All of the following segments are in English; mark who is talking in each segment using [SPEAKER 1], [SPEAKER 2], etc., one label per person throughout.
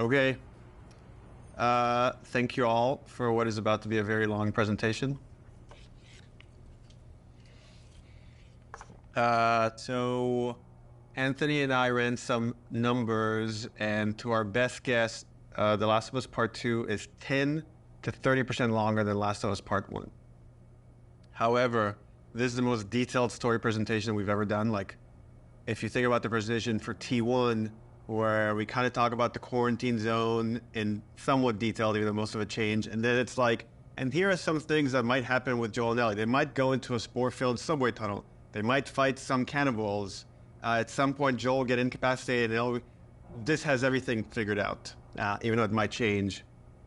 [SPEAKER 1] Okay. Thank you all for what is about to be a very long presentation. So Anthony and I ran some numbers, and to our best guess, The Last of Us Part 2 is 10 to 30% longer than Last of Us Part 1. However, this is the most detailed story presentation we've ever done. Like, if you think about the presentation for T1, where we kind of talk about the quarantine zone in somewhat detail, even though most of it changed, and then it's like, and here are some things that might happen with Joel and Ellie. They might go into a spore-filled subway tunnel. They might fight some cannibals. At some point, Joel will get incapacitated, and this has everything figured out, even though it might change.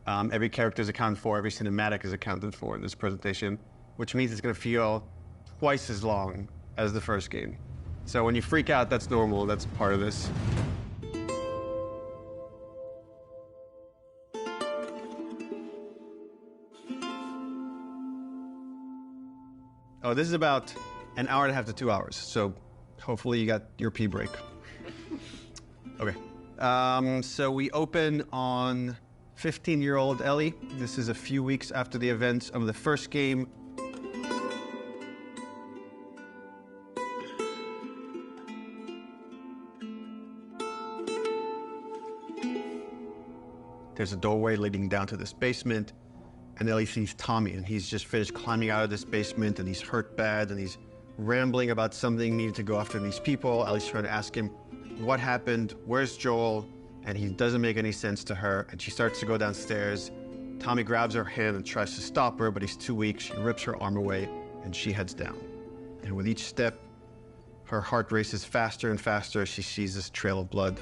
[SPEAKER 1] Every character is accounted for, every cinematic is accounted for in this presentation, which means it's going to feel twice as long as the first game. So when you freak out, that's normal. That's part of this. Oh, this is about an hour and a half to 2 hours, so hopefully you got your pee break. Okay. So we open on 15-year-old Ellie. This is a few weeks after the events of the first game. There's a doorway leading down to this basement, and Ellie sees Tommy, and he's just finished climbing out of this basement, and he's hurt bad, and he's rambling about something, needing to go after these people. Ellie's trying to ask him what happened, where's Joel, and he doesn't make any sense to her, and she starts to go downstairs. Tommy grabs her hand and tries to stop her, but he's too weak. She rips her arm away, and she heads down. And with each step, her heart races faster and faster as she sees this trail of blood.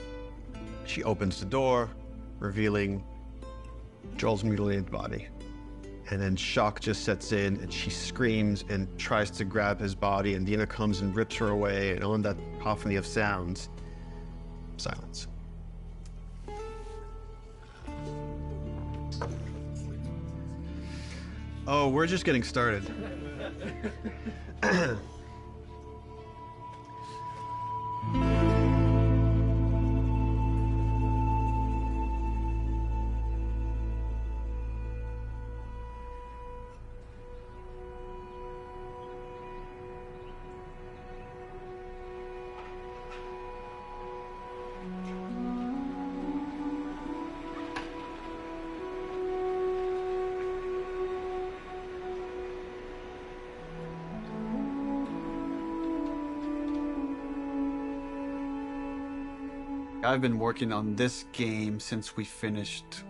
[SPEAKER 1] She opens the door, revealing Joel's mutilated body. And then shock just sets in, and she screams and tries to grab his body, and Dina comes and rips her away, and on that cacophony of sounds, silence. Oh, we're just getting started. I've been working on this game since we finished...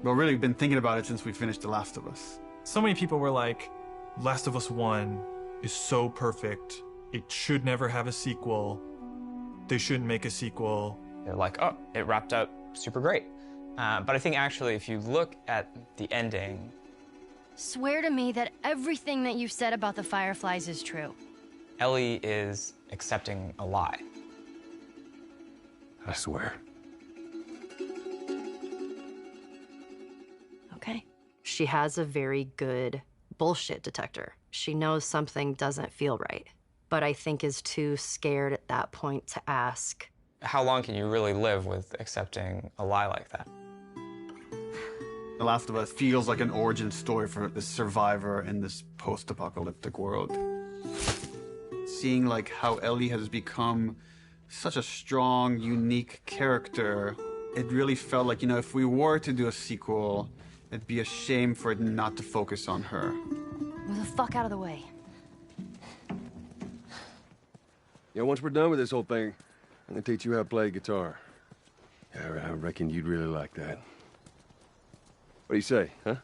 [SPEAKER 1] Well, really been thinking about it since we finished The Last of Us.
[SPEAKER 2] So many people were like, Last of Us 1 is so perfect. It should never have a sequel. They shouldn't make a sequel.
[SPEAKER 3] They're like, oh, it wrapped up super great. But I think actually, if you look at the ending...
[SPEAKER 4] Swear to me that everything that you've said about the Fireflies is true.
[SPEAKER 3] Ellie is accepting a lie.
[SPEAKER 5] I swear.
[SPEAKER 4] Okay.
[SPEAKER 6] She has a very good bullshit detector. She knows something doesn't feel right, but I think is too scared at that point to ask.
[SPEAKER 3] How long can you really live with accepting a lie like that?
[SPEAKER 1] The Last of Us feels like an origin story for the survivor in this post-apocalyptic world. Seeing like how Ellie has become such a strong, unique character, it really felt like, you know, if we were to do a sequel, it'd be a shame for it not to focus on her.
[SPEAKER 4] Move the fuck out of the way.
[SPEAKER 5] Yeah, once we're done with this whole thing, I'm gonna teach you how to play guitar. Yeah, I reckon you'd really like that. What do you say, huh?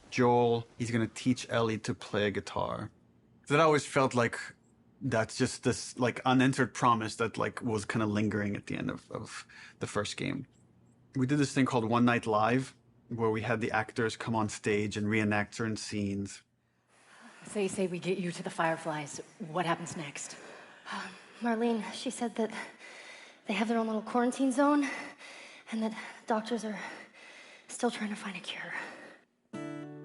[SPEAKER 1] Joel, he's gonna teach Ellie to play guitar. That always felt like that's just this like unanswered promise that like was kind of lingering at the end of the first game. We did this thing called One Night Live, where we had the actors come on stage and reenact certain scenes.
[SPEAKER 7] So you say we get you to the Fireflies. What happens next?
[SPEAKER 4] Marlene, she said that they have their own little quarantine zone, and that doctors are still trying to find a cure.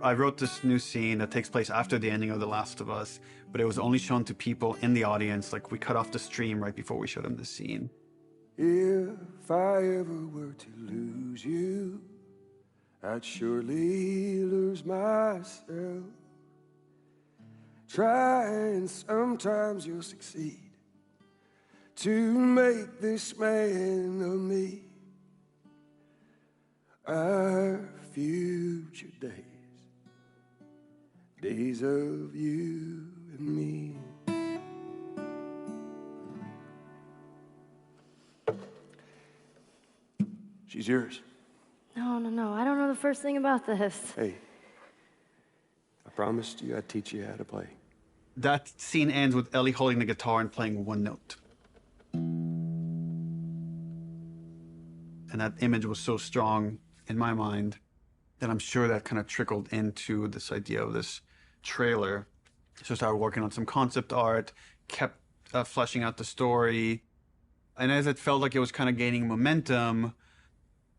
[SPEAKER 1] I wrote this new scene that takes place after the ending of The Last of Us, but it was only shown to people in the audience. Like, we cut off the stream right before we showed them the scene.
[SPEAKER 5] If I ever were to lose you, I'd surely lose myself. Try and sometimes you'll succeed to make this man of me. Our future days of you and me. She's yours.
[SPEAKER 4] No. I don't know the first thing about this.
[SPEAKER 5] Hey, I promised you I'd teach you how to play.
[SPEAKER 1] That scene ends with Ellie holding the guitar and playing one note. And that image was so strong in my mind that I'm sure that kind of trickled into this idea of this trailer. So I started working on some concept art, kept fleshing out the story. And as it felt like it was kind of gaining momentum,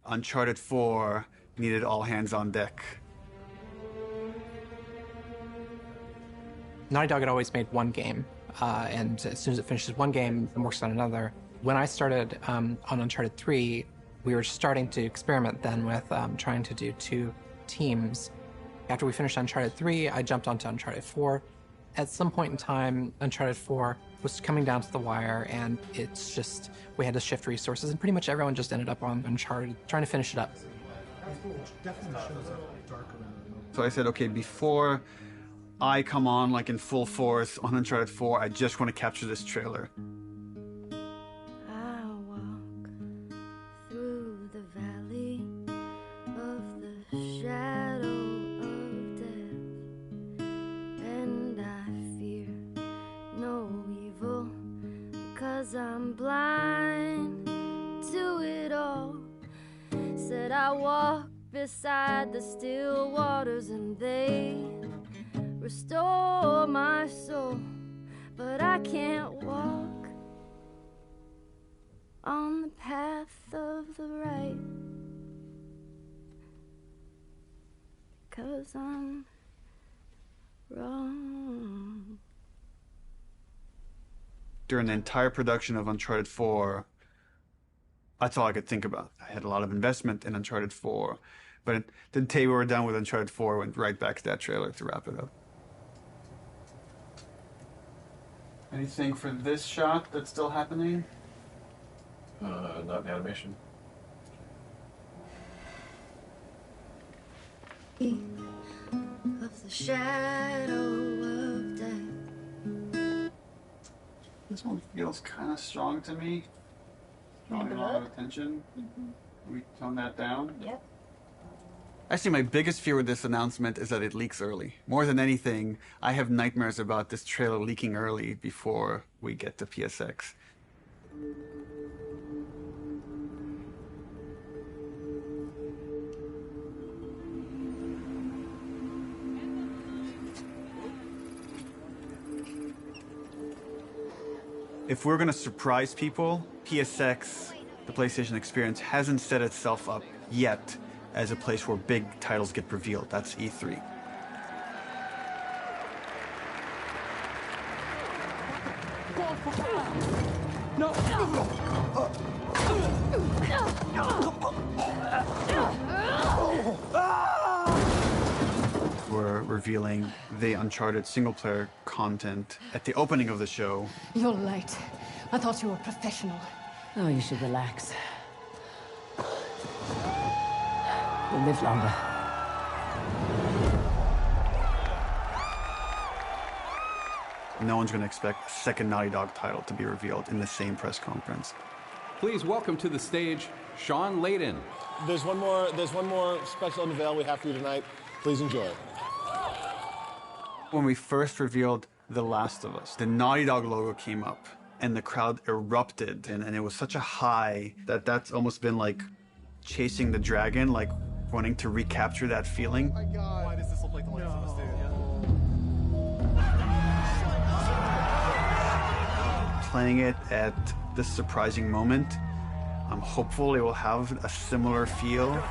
[SPEAKER 1] Uncharted 4 needed all hands on deck.
[SPEAKER 8] Naughty Dog had always made one game, and as soon as it finishes one game, it works on another. When I started on Uncharted 3, we were starting to experiment then with trying to do 2 teams. After we finished Uncharted 3, I jumped onto Uncharted 4. At some point in time, Uncharted 4 was coming down to the wire, and it's just, we had to shift resources, and pretty much everyone just ended up on Uncharted, trying to finish it up.
[SPEAKER 1] So I said, okay, before I come on like in full force on Uncharted 4, I just want to capture this trailer.
[SPEAKER 4] I walk through the valley of the shadow of death, and I fear no evil, because I'm blind to it all. Said I walk beside the still waters, and they restore my soul, but I can't walk on the path of the right, because I'm wrong.
[SPEAKER 1] During the entire production of Uncharted 4, that's all I could think about. I had a lot of investment in Uncharted 4, but the day we were done with Uncharted 4, went right back to that trailer to wrap it up. Anything for this shot that's still happening?
[SPEAKER 5] Not in animation.
[SPEAKER 4] Of the shadow of death.
[SPEAKER 1] This one feels kind of strong to me. Drawing a lot of attention. Can we tone that down?
[SPEAKER 4] Yep.
[SPEAKER 1] Actually, my biggest fear with this announcement is that it leaks early. More than anything, I have nightmares about this trailer leaking early before we get to PSX. If we're going to surprise people, PSX, the PlayStation Experience, hasn't set itself up yet as a place where big titles get revealed. That's E3.
[SPEAKER 5] No!
[SPEAKER 1] We're revealing the Uncharted single-player content at the opening of the show.
[SPEAKER 7] You're late. I thought you were professional.
[SPEAKER 9] Oh, you should relax. You'll live longer.
[SPEAKER 1] No one's going to expect a second Naughty Dog title to be revealed in the same press conference.
[SPEAKER 10] Please welcome to the stage, Sean Layden.
[SPEAKER 11] There's one more special unveil we have for you tonight. Please enjoy it.
[SPEAKER 1] When we first revealed The Last of Us, the Naughty Dog logo came up and the crowd erupted, and it was such a high that that's almost been like chasing the dragon, like wanting to recapture that feeling.
[SPEAKER 11] Oh my God. Why does this look like The Last of Us, dude?
[SPEAKER 1] Playing it at this surprising moment, I'm hopeful it will have a similar feel.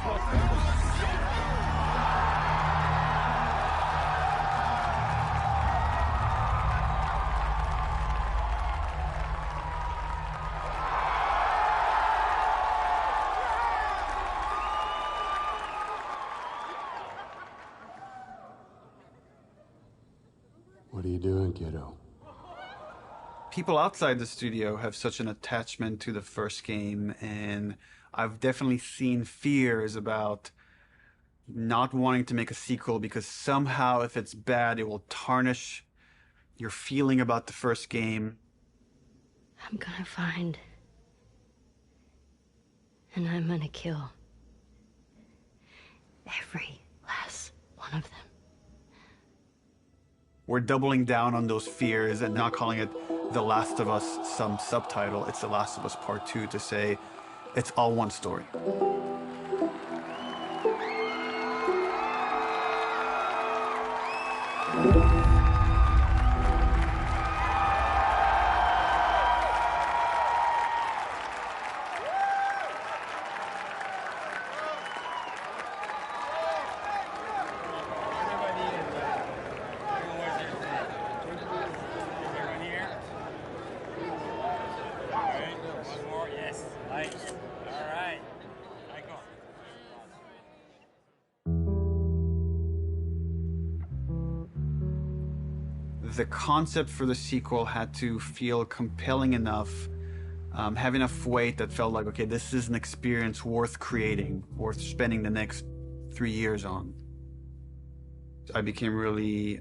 [SPEAKER 11] kiddo.
[SPEAKER 12] People outside the studio have such an attachment to the first game, and I've definitely seen fears about not wanting to make a sequel because somehow if it's bad, it will tarnish your feeling about the first game.
[SPEAKER 4] I'm gonna find. And I'm gonna kill. Every last one of them.
[SPEAKER 12] We're doubling down on those fears and not calling it The Last of Us some subtitle. It's The Last of Us Part 2 to say it's all one story. The concept for the sequel had to feel compelling enough, have enough weight that felt like, okay, this is an experience worth creating, worth spending the next 3 years on. I became really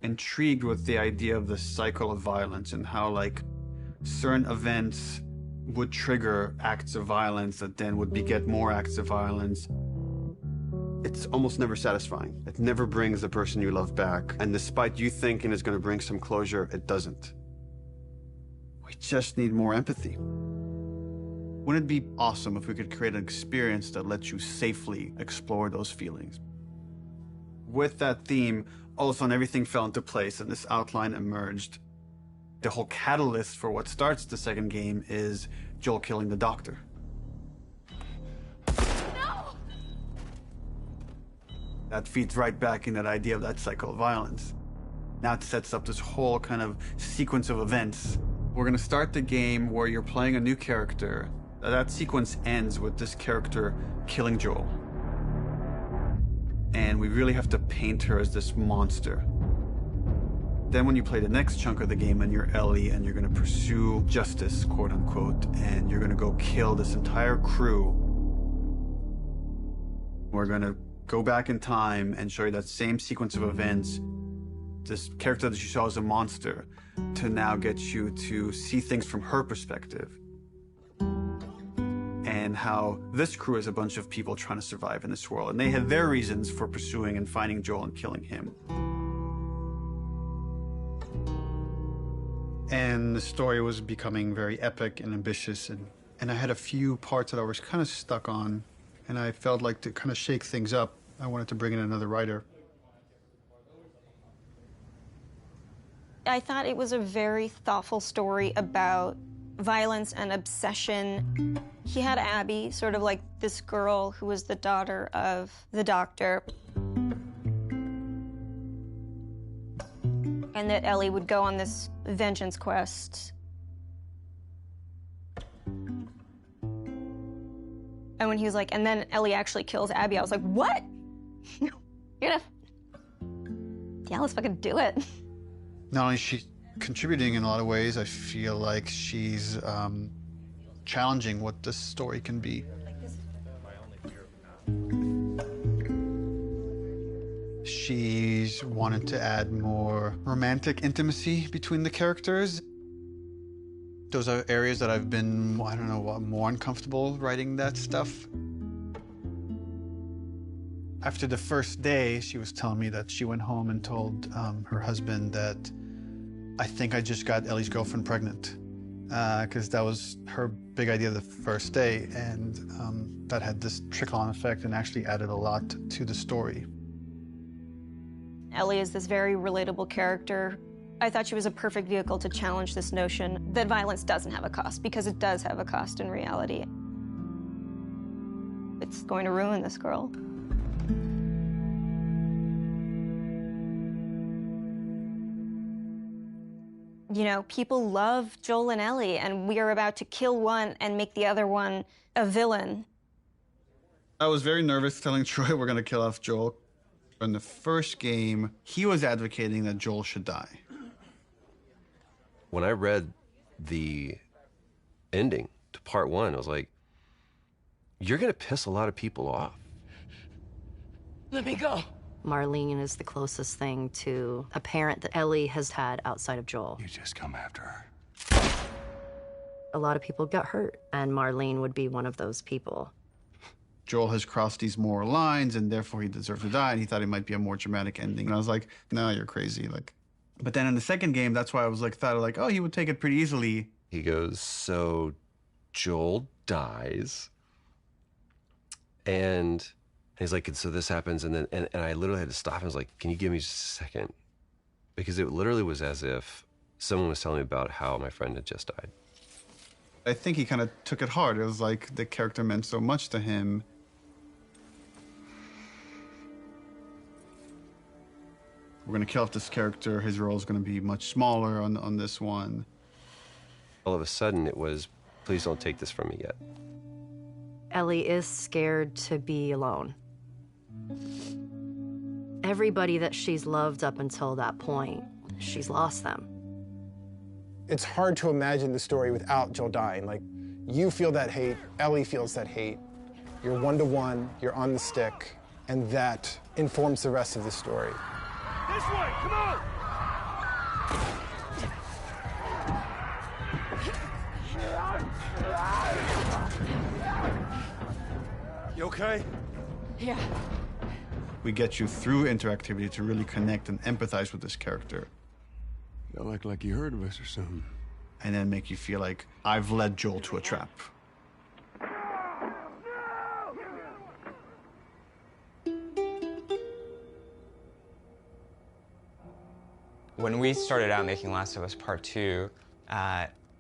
[SPEAKER 12] intrigued with the idea of the cycle of violence and how like certain events would trigger acts of violence that then would beget more acts of violence.
[SPEAKER 1] It's almost never satisfying. It never brings the person you love back. And despite you thinking it's going to bring some closure, it doesn't.
[SPEAKER 12] We just need more empathy. Wouldn't it be awesome if we could create an experience that lets you safely explore those feelings? With that theme, all of a sudden everything fell into place and this outline emerged. The whole catalyst for what starts the second game is Joel killing the doctor. That feeds right back in that idea of that cycle of violence. Now it sets up this whole kind of sequence of events. We're gonna start the game where you're playing a new character. That sequence ends with this character killing Joel. And we really have to paint her as this monster. Then when you play the next chunk of the game and you're Ellie and you're gonna pursue justice, quote unquote, and you're gonna go kill this entire crew, we're gonna go back in time and show you that same sequence of events, this character that you saw as a monster, to now get you to see things from her perspective. And how this crew is a bunch of people trying to survive in this world. And they have their reasons for pursuing and finding Joel and killing him. And the story was becoming very epic and ambitious. And I had a few parts that I was kind of stuck on. And I felt like to kind of shake things up, I wanted to bring in another writer.
[SPEAKER 13] I thought it was a very thoughtful story about violence and obsession. He had Abby, sort of like this girl who was the daughter of the doctor. And that Ellie would go on this vengeance quest. And when he was like, and then Ellie actually kills Abby, I was like, what? You're gonna... Yeah, let's fucking do it.
[SPEAKER 12] Not only is she contributing in a lot of ways, I feel like she's challenging what this story can be. She's wanted to add more romantic intimacy between the characters. Those are areas that I've been, I don't know, more uncomfortable writing that stuff. After the first day, she was telling me that she went home and told her husband that I think I just got Ellie's girlfriend pregnant, because that was her big idea the first day, and that had this trickle-on effect and actually added a lot to the story.
[SPEAKER 13] Ellie is this very relatable character. I thought she was a perfect vehicle to challenge this notion that violence doesn't have a cost, because it does have a cost in reality. It's going to ruin this girl. You know, people love Joel and Ellie, and we are about to kill one and make the other one a villain.
[SPEAKER 12] I was very nervous telling Troy we're going to kill off Joel. In the first game, he was advocating that Joel should die.
[SPEAKER 5] When I read the ending to part 1, I was like, you're going to piss a lot of people off.
[SPEAKER 9] Let me go.
[SPEAKER 6] Marlene is the closest thing to a parent that Ellie has had outside of Joel.
[SPEAKER 5] You just come after her.
[SPEAKER 6] A lot of people got hurt, and Marlene would be one of those people.
[SPEAKER 12] Joel has crossed these moral lines, and therefore he deserves to die, and he thought it might be a more dramatic ending. And I was like, no, you're crazy. Like, but then in the second game, that's why I was like, thought like, oh, he would take it pretty easily.
[SPEAKER 5] He goes, so Joel dies, and he's like, so this happens, and then and I literally had to stop. I was like, can you give me just a second? Because it literally was as if someone was telling me about how my friend had just died.
[SPEAKER 12] I think he kind of took it hard. It was like the character meant so much to him. We're gonna kill off this character. His role is gonna be much smaller on this one.
[SPEAKER 5] All of a sudden, it was, please don't take this from me yet.
[SPEAKER 6] Ellie is scared to be alone. Everybody that she's loved up until that point, she's lost them.
[SPEAKER 11] It's hard to imagine the story without Joel dying. Like, you feel that hate, Ellie feels that hate. You're one-to-one, you're on the stick, and that informs the rest of the story.
[SPEAKER 14] This way, come on!
[SPEAKER 5] You okay?
[SPEAKER 9] Yeah.
[SPEAKER 12] We get you through interactivity to really connect and empathize with this character.
[SPEAKER 5] Y'all act like you heard of us or something.
[SPEAKER 12] And then make you feel like, I've led Joel to a trap.
[SPEAKER 3] When we started out making Last of Us Part 2,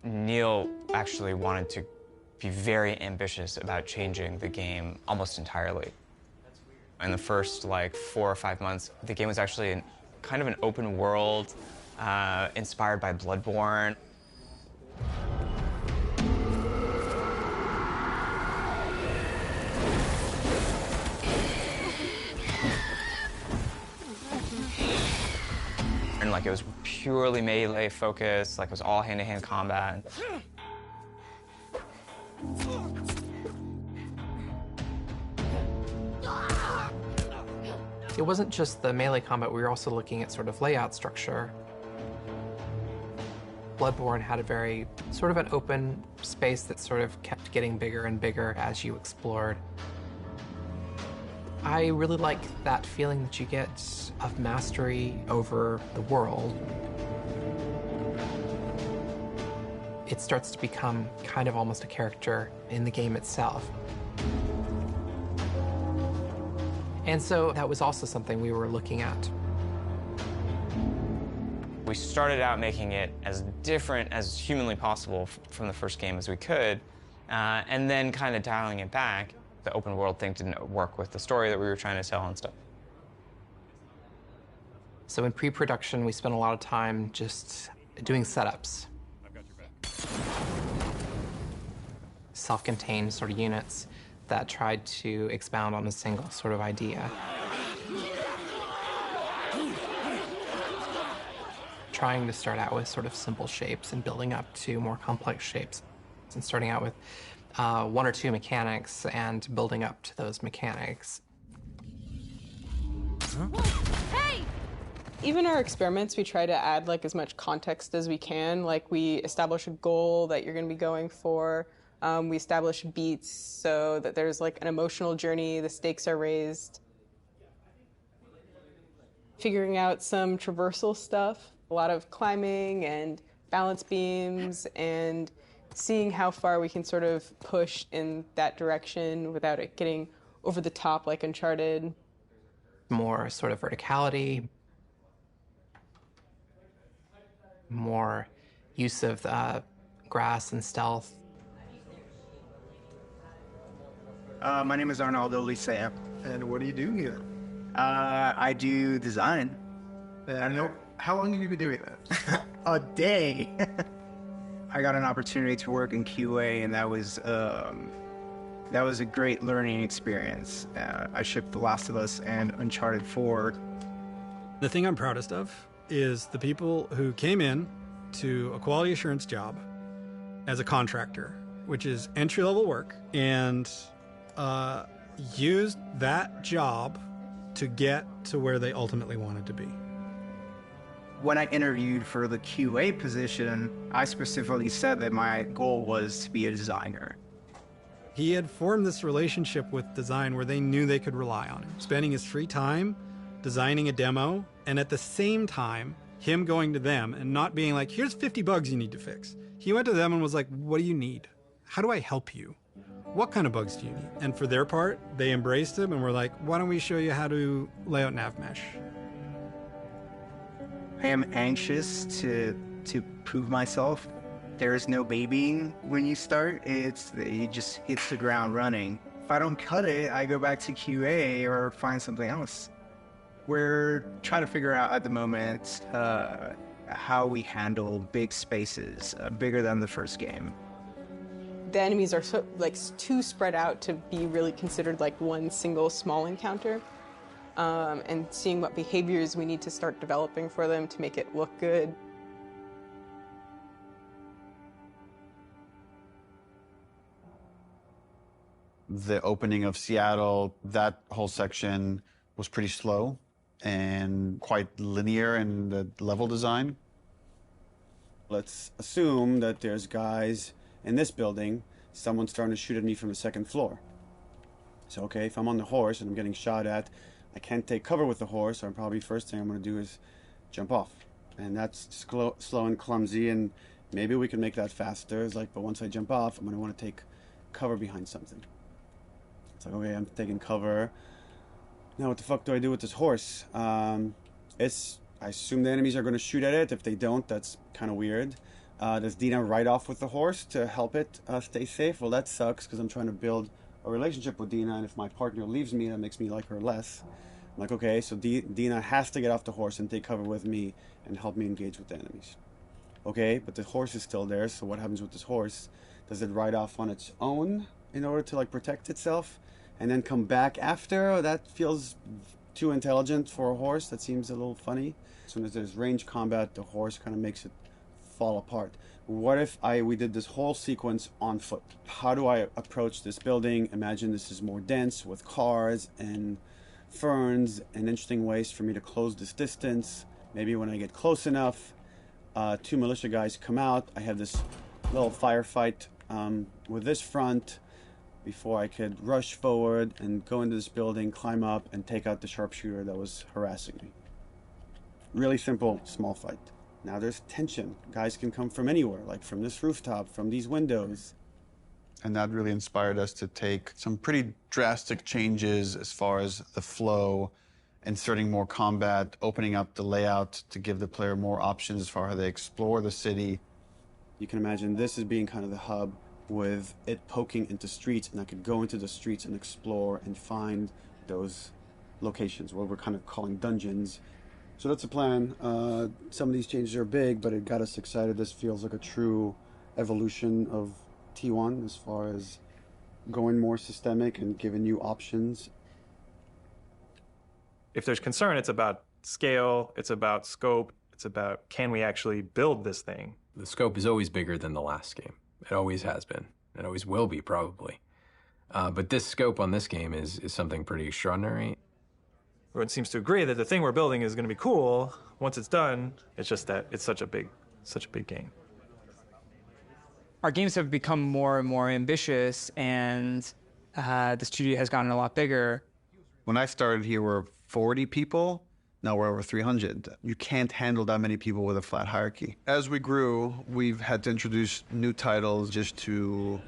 [SPEAKER 3] Neil actually wanted to be very ambitious about changing the game almost entirely. In the first, 4 or 5 months, the game was actually kind of an open world, inspired by Bloodborne. And it was purely melee focused, it was all hand-to-hand combat.
[SPEAKER 8] It wasn't just the melee combat, we were also looking at sort of layout structure. Bloodborne had a very sort of an open space that sort of kept getting bigger and bigger as you explored. I really like that feeling that you get of mastery over the world. It starts to become kind of almost a character in the game itself. And so that was also something we were looking at.
[SPEAKER 3] We started out making it as different as humanly possible from the first game as we could, and then kind of dialing it back. The open world thing didn't work with the story that we were trying to tell and stuff.
[SPEAKER 8] So in pre-production, we spent a lot of time just doing setups.
[SPEAKER 14] I've got your back.
[SPEAKER 8] Self-contained sort of units that tried to expound on a single sort of idea. Trying to start out with sort of simple shapes and building up to more complex shapes. And starting out with 1 or 2 mechanics and building up to those mechanics.
[SPEAKER 15] Hey! Even our experiments, we try to add as much context as we can. We establish a goal that you're going to be going for. We establish beats so that there's an emotional journey, the stakes are raised. Figuring out some traversal stuff, a lot of climbing and balance beams, and seeing how far we can sort of push in that direction without it getting over the top like Uncharted.
[SPEAKER 8] More sort of verticality, more use of grass and stealth.
[SPEAKER 16] My name is Arnaldo Licea. And what do you do here? I do design.
[SPEAKER 11] I know. How long have you been doing that?
[SPEAKER 16] A day. I got an opportunity to work in QA, and that was a great learning experience. I shipped The Last of Us and Uncharted 4.
[SPEAKER 17] The thing I'm proudest of is the people who came in to a quality assurance job as a contractor, which is entry-level work, and used that job to get to where they ultimately wanted to be.
[SPEAKER 16] When I interviewed for the QA position, I specifically said that my goal was to be a designer.
[SPEAKER 17] He had formed this relationship with design where they knew they could rely on him, spending his free time designing a demo, and at the same time, him going to them and not being like, here's 50 bugs you need to fix. He went to them and was like, what do you need? How do I help you? What kind of bugs do you need? And for their part, they embraced him and were like, why don't we show you how to lay out nav mesh?
[SPEAKER 16] I am anxious to prove myself. There is no babying when you start. It just hits the ground running. If I don't cut it, I go back to QA or find something else. We're trying to figure out at the moment how we handle big spaces, bigger than the first game.
[SPEAKER 15] The enemies are too spread out to be really considered like one single small encounter. And seeing what behaviors we need to start developing for them to make it look good.
[SPEAKER 12] The opening of Seattle, that whole section was pretty slow and quite linear in the level design. Let's assume that there's guys in this building, someone's starting to shoot at me from the second floor. So, okay, if I'm on the horse and I'm getting shot at, I can't take cover with the horse, so probably first thing I'm going to do is jump off. And that's slow and clumsy, and maybe we can make that faster. It's like, but once I jump off, I'm going to want to take cover behind something. It's like, okay, I'm taking cover. Now what the fuck do I do with this horse? I assume the enemies are going to shoot at it. If they don't, that's kind of weird. Does Dina ride off with the horse to help it stay safe? Well, that sucks, because I'm trying to build a relationship with Dina, and if my partner leaves me, that makes me like her less. I'm like, okay, so Dina has to get off the horse and take cover with me and help me engage with the enemies. Okay, but the horse is still there, so what happens with this horse? Does it ride off on its own in order to like protect itself and then come back after? Oh, that feels too intelligent for a horse. That seems a little funny. As soon as there's range combat, the horse kind of makes it fall apart. What if we did this whole sequence on foot? How do I approach this building? Imagine this is more dense with cars and ferns and interesting ways for me to close this distance. Maybe when I get close enough, 2 militia guys come out. I have this little firefight with this front before I could rush forward and go into this building, climb up, and take out the sharpshooter that was harassing me. Really simple, small fight. Now there's tension. Guys can come from anywhere, like from this rooftop, from these windows. And that really inspired us to take some pretty drastic changes as far as the flow, inserting more combat, opening up the layout to give the player more options as far as how they explore the city. You can imagine this as being kind of the hub with it poking into streets, and I could go into the streets and explore and find those locations, what we're kind of calling dungeons. So that's the plan. Some of these changes are big, but it got us excited. This feels like a true evolution of T1 as far as going more systemic and giving you options.
[SPEAKER 2] If there's concern, it's about scale, it's about scope, it's about can we actually build this thing?
[SPEAKER 18] The scope is always bigger than the last game. It always has been. It always will be, probably. But this scope on this game is something pretty extraordinary.
[SPEAKER 2] Everyone seems to agree that the thing we're building is going to be cool. Once it's done, it's just that it's such a big game.
[SPEAKER 19] Our games have become more and more ambitious, and the studio has gotten a lot bigger.
[SPEAKER 12] When I started here, we were 40 people. Now we're over 300. You can't handle that many people with a flat hierarchy. As we grew, we've had to introduce new titles just to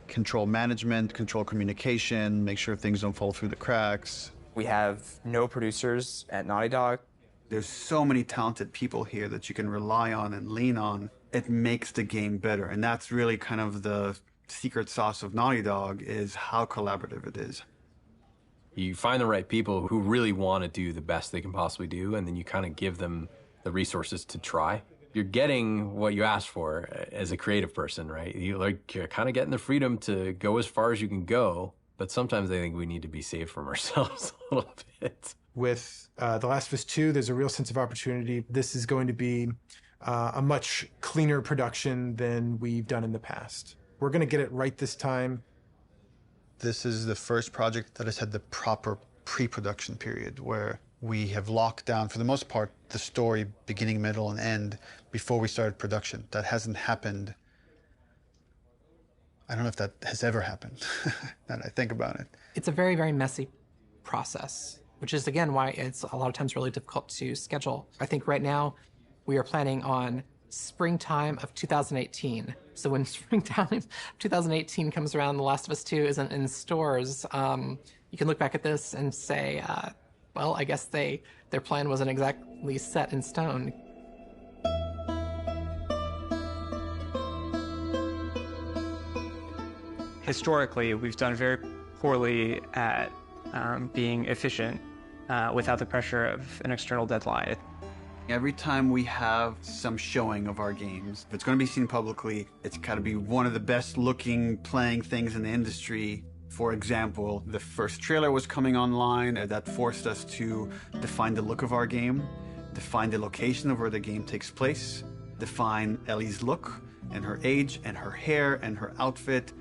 [SPEAKER 12] control management, control communication, make sure things don't fall through the cracks.
[SPEAKER 3] We have no producers at Naughty Dog.
[SPEAKER 12] There's so many talented people here that you can rely on and lean on. It makes the game better. And that's really kind of the secret sauce of Naughty Dog, is how collaborative it is.
[SPEAKER 18] You find the right people who really want to do the best they can possibly do, and then you kind of give them the resources to try. You're getting what you asked for as a creative person, right? You're kind of getting the freedom to go as far as you can go, but sometimes I think we need to be saved from ourselves a little bit.
[SPEAKER 11] With The Last of Us 2, there's a real sense of opportunity. This is going to be a much cleaner production than we've done in the past. We're going to get it right this time.
[SPEAKER 12] This is the first project that has had the proper pre-production period where we have locked down, for the most part, the story beginning, middle, and end before we started production. That hasn't happened. I don't know if that has ever happened, now that I think about it.
[SPEAKER 8] It's a very, very messy process, which is, again, why it's a lot of times really difficult to schedule. I think right now we are planning on springtime of 2018. So when springtime 2018 comes around, The Last of Us 2 isn't in stores, you can look back at this and say, well, I guess their plan wasn't exactly set in stone.
[SPEAKER 19] Historically, we've done very poorly at being efficient without the pressure of an external deadline.
[SPEAKER 12] Every time we have some showing of our games, if it's going to be seen publicly, it's got to be one of the best looking playing things in the industry. For example, the first trailer was coming online, and that forced us to define the look of our game, define the location of where the game takes place, define Ellie's look and her age and her hair and her outfit.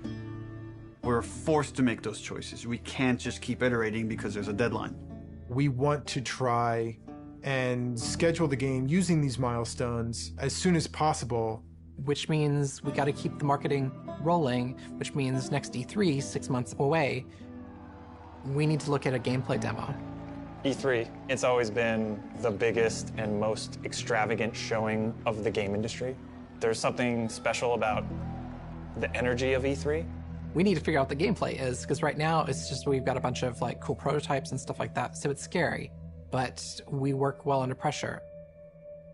[SPEAKER 12] We're forced to make those choices. We can't just keep iterating because there's a deadline.
[SPEAKER 11] We want to try and schedule the game using these milestones as soon as possible.
[SPEAKER 8] Which means we got to keep the marketing rolling, which means next E3, 6 months away, we need to look at a gameplay demo.
[SPEAKER 2] E3, it's always been the biggest and most extravagant showing of the game industry. There's something special about the energy of E3.
[SPEAKER 8] We need to figure out what the gameplay is, because right now it's just we've got a bunch of like cool prototypes and stuff like that, so it's scary. But we work well under pressure.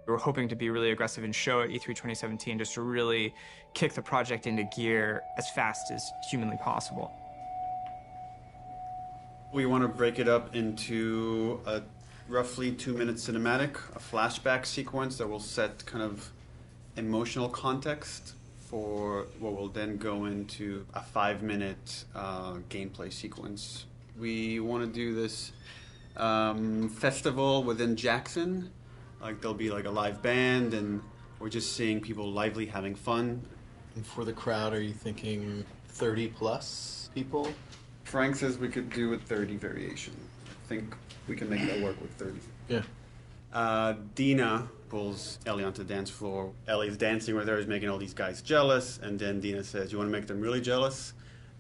[SPEAKER 19] We were hoping to be really aggressive and show at E3 2017 just to really kick the project into gear as fast as humanly possible.
[SPEAKER 12] We want to break it up into a roughly 2-minute cinematic, a flashback sequence that will set kind of emotional context for what will then go into a 5-minute gameplay sequence. We want to do this festival within Jackson. Like there'll be like a live band, and we're just seeing people lively having fun.
[SPEAKER 20] And for the crowd, are you thinking 30 plus people?
[SPEAKER 12] Frank says we could do a 30 variation. I think we can make that work with 30.
[SPEAKER 20] Yeah.
[SPEAKER 12] Dina pulls Ellie onto the dance floor. Ellie's dancing with her, is making all these guys jealous, and then Dina says, "You want to make them really jealous?"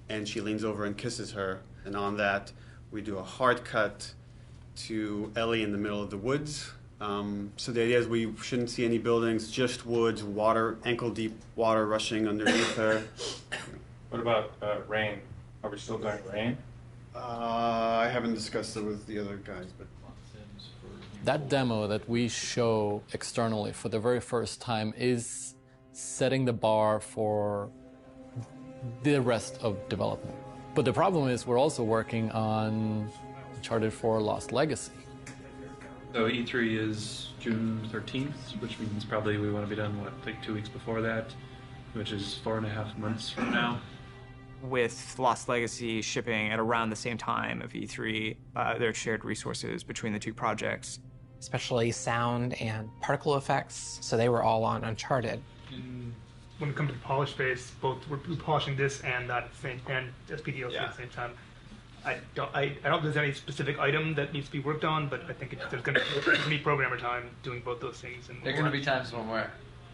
[SPEAKER 12] And she leans over and kisses her. And on that, we do a hard cut to Ellie in the middle of the woods. So the idea is we shouldn't see any buildings, just woods, water, ankle-deep water rushing underneath her.
[SPEAKER 21] What about rain? Are we still doing rain?
[SPEAKER 12] I haven't discussed it with the other guys, but...
[SPEAKER 20] That demo that we show externally for the very first time is setting the bar for the rest of development. But the problem is we're also working on Uncharted 4 Lost Legacy.
[SPEAKER 21] So E3 is June 13th, which means probably we want to be done, what, like 2 weeks before that, which is 4.5 months from now.
[SPEAKER 19] With Lost Legacy shipping at around the same time of E3, there are shared resources between the two projects.
[SPEAKER 8] Especially sound and particle effects, so they were all on Uncharted.
[SPEAKER 22] When it comes to the polish phase, both we're polishing this and that at the same, and SPDLC at the same time. I don't think there's any specific item that needs to be worked on, but I think there's going to be programmer time doing both those things. And
[SPEAKER 23] there are going to be times when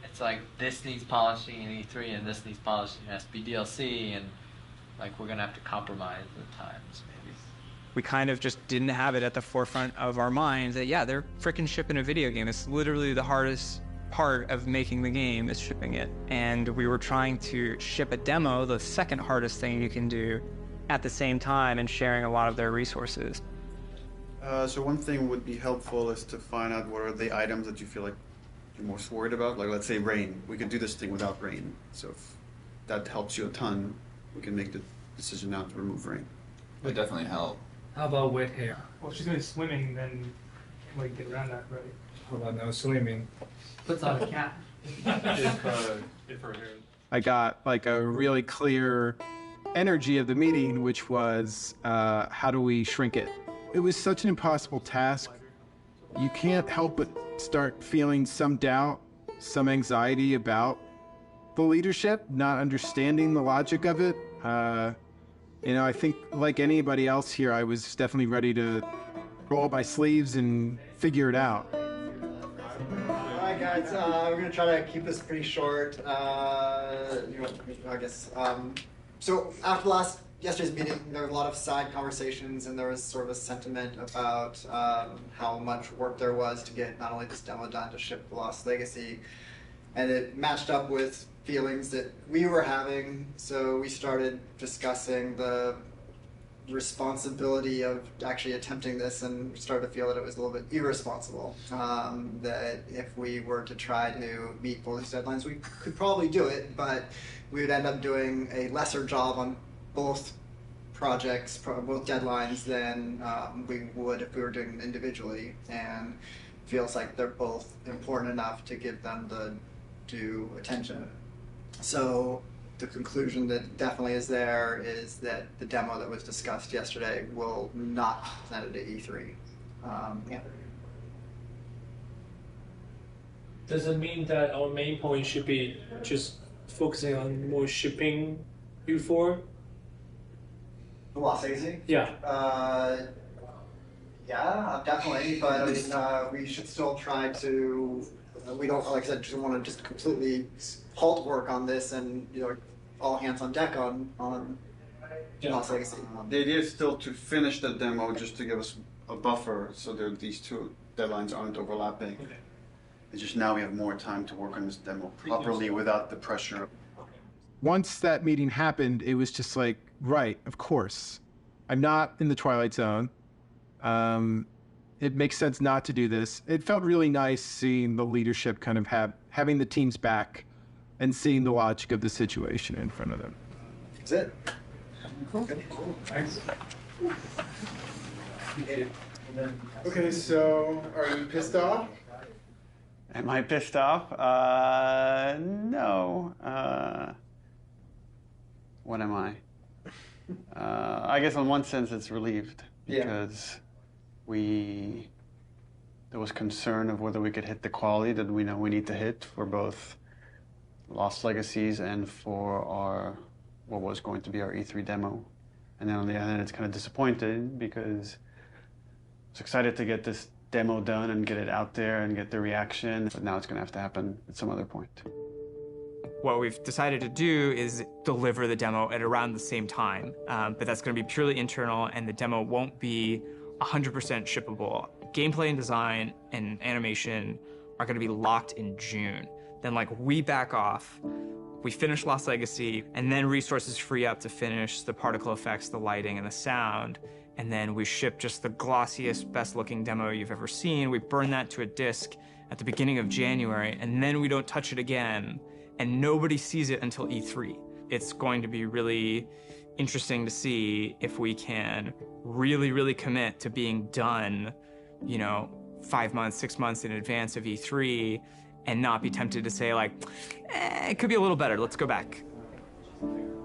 [SPEAKER 23] it's like this needs polishing in E3 and this needs polishing in SPDLC, and like we're going to have to compromise the times maybe.
[SPEAKER 19] We kind of just didn't have it at the forefront of our minds that, yeah, they're frickin' shipping a video game. It's literally the hardest part of making the game is shipping it. And we were trying to ship a demo, the second hardest thing you can do, at the same time and sharing a lot of their resources.
[SPEAKER 12] So one thing would be helpful is to find out what are the items that you feel like you're most worried about. Like let's say rain. We could do this thing without rain. So if that helps you a ton, we can make the decision now to remove rain.
[SPEAKER 24] It would definitely help.
[SPEAKER 22] How about wet hair? Well, if she's going to be swimming, then we can get around that, right?
[SPEAKER 23] How about no swimming? Puts on a cap.
[SPEAKER 21] If her hair...
[SPEAKER 11] I got like a really clear energy of the meeting, which was how do we shrink it? It was such an impossible task. You can't help but start feeling some doubt, some anxiety about the leadership, not understanding the logic of it. I think like anybody else here, I was definitely ready to roll up my sleeves and figure it out.
[SPEAKER 4] Alright guys, we're gonna try to keep this pretty short. So after yesterday's meeting, there were a lot of side conversations, and there was sort of a sentiment about how much work there was to get not only this demo done to ship the Lost Legacy, and it matched up with feelings that we were having. So we started discussing the responsibility of actually attempting this, and started to feel that it was a little bit irresponsible. That if we were to try to meet both these deadlines, we could probably do it, but we would end up doing a lesser job on both projects, both deadlines, than we would if we were doing them individually. And feels like they're both important enough to give them the due attention. So the conclusion that definitely is there is that the demo that was discussed yesterday will not be presented at E3.
[SPEAKER 7] Does it mean that our main point should be just focusing on more shipping before?
[SPEAKER 4] The Lost Legacy?
[SPEAKER 7] Yeah.
[SPEAKER 4] Yeah, definitely. But I mean, we should still try to. We don't, like I said, just want to just completely halt work on this, and all hands on deck on Lost Legacy.
[SPEAKER 12] The idea is still to finish the demo, just to give us a buffer, so that these two deadlines aren't overlapping.
[SPEAKER 7] Okay.
[SPEAKER 12] It's just now we have more time to work on this demo properly without the pressure.
[SPEAKER 11] Once that meeting happened, it was just like, right, of course. I'm not in the Twilight Zone. It makes sense not to do this. It felt really nice seeing the leadership kind of having the team's back and seeing the logic of the situation in front of them.
[SPEAKER 4] That's it.
[SPEAKER 7] Cool. Thanks.
[SPEAKER 11] Okay, so are you pissed off?
[SPEAKER 1] Am I pissed off? No. What am I? I guess in one sense it's relieved, because there was concern of whether we could hit the quality that we know we need to hit for both Lost Legacies and for what was going to be our E3 demo. And then on the other hand, it's kind of disappointing, because I was excited to get this demo done and get it out there and get the reaction, but now it's going to have to happen at some other point.
[SPEAKER 19] What we've decided to do is deliver the demo at around the same time, but that's going to be purely internal, and the demo won't be 100% shippable. Gameplay and design and animation are going to be locked in June. Then we back off, we finish Lost Legacy, and then resources free up to finish the particle effects, the lighting, and the sound. And then we ship just the glossiest, best-looking demo you've ever seen. We burn that to a disc at the beginning of January, and then we don't touch it again, and nobody sees it until E3. It's going to be really interesting to see if we can really, really commit to being done, 5 months, 6 months in advance of E3, and not be tempted to say it could be a little better, let's go back.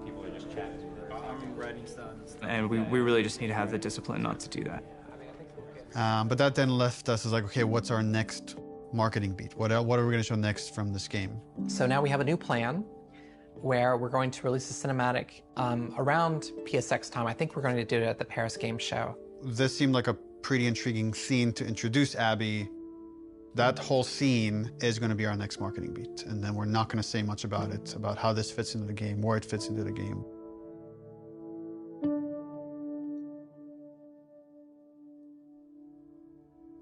[SPEAKER 14] People are just chatting. I'm writing stuff.
[SPEAKER 19] And we really just need to have the discipline not to do that.
[SPEAKER 12] But that then left us as okay, what's our next marketing beat? What are we going to show next from this game?
[SPEAKER 8] So now we have a new plan where we're going to release a cinematic around PSX time. I think we're going to do it at the Paris Game Show.
[SPEAKER 12] This seemed like a pretty intriguing scene to introduce Abby. That whole scene is going to be our next marketing beat. And then we're not going to say much about it, about how this fits into the game, where it fits into the game.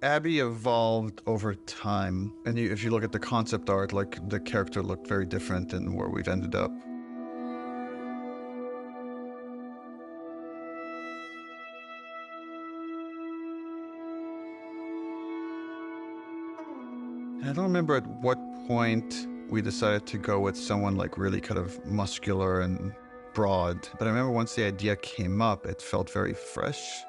[SPEAKER 12] Abby evolved over time, and if you look at the concept art, the character looked very different than where we've ended up. And I don't remember at what point we decided to go with someone really kind of muscular and broad, but I remember once the idea came up, it felt very fresh.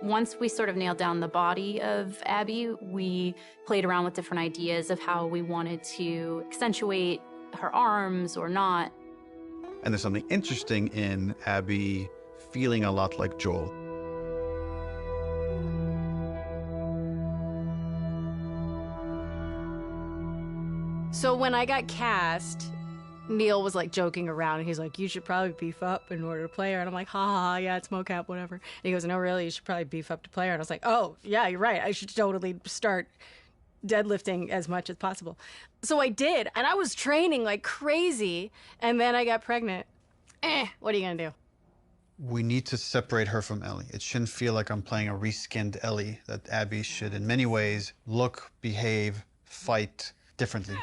[SPEAKER 10] Once we sort of nailed down the body of Abby, we played around with different ideas of how we wanted to accentuate her arms or not.
[SPEAKER 12] And there's something interesting in Abby feeling a lot like Joel.
[SPEAKER 6] So when I got cast, Neil was like joking around, and he's like, "You should probably beef up in order to play her." And I'm like, "Ha ha, yeah, it's mocap, whatever." And he goes, "No, really, you should probably beef up to play her." And I was like, "Oh, yeah, you're right. I should totally start deadlifting as much as possible." So I did, and I was training like crazy, and then I got pregnant. What are you gonna do?
[SPEAKER 12] We need to separate her from Ellie. It shouldn't feel like I'm playing a reskinned Ellie, that Abby should, in many ways, look, behave, fight differently.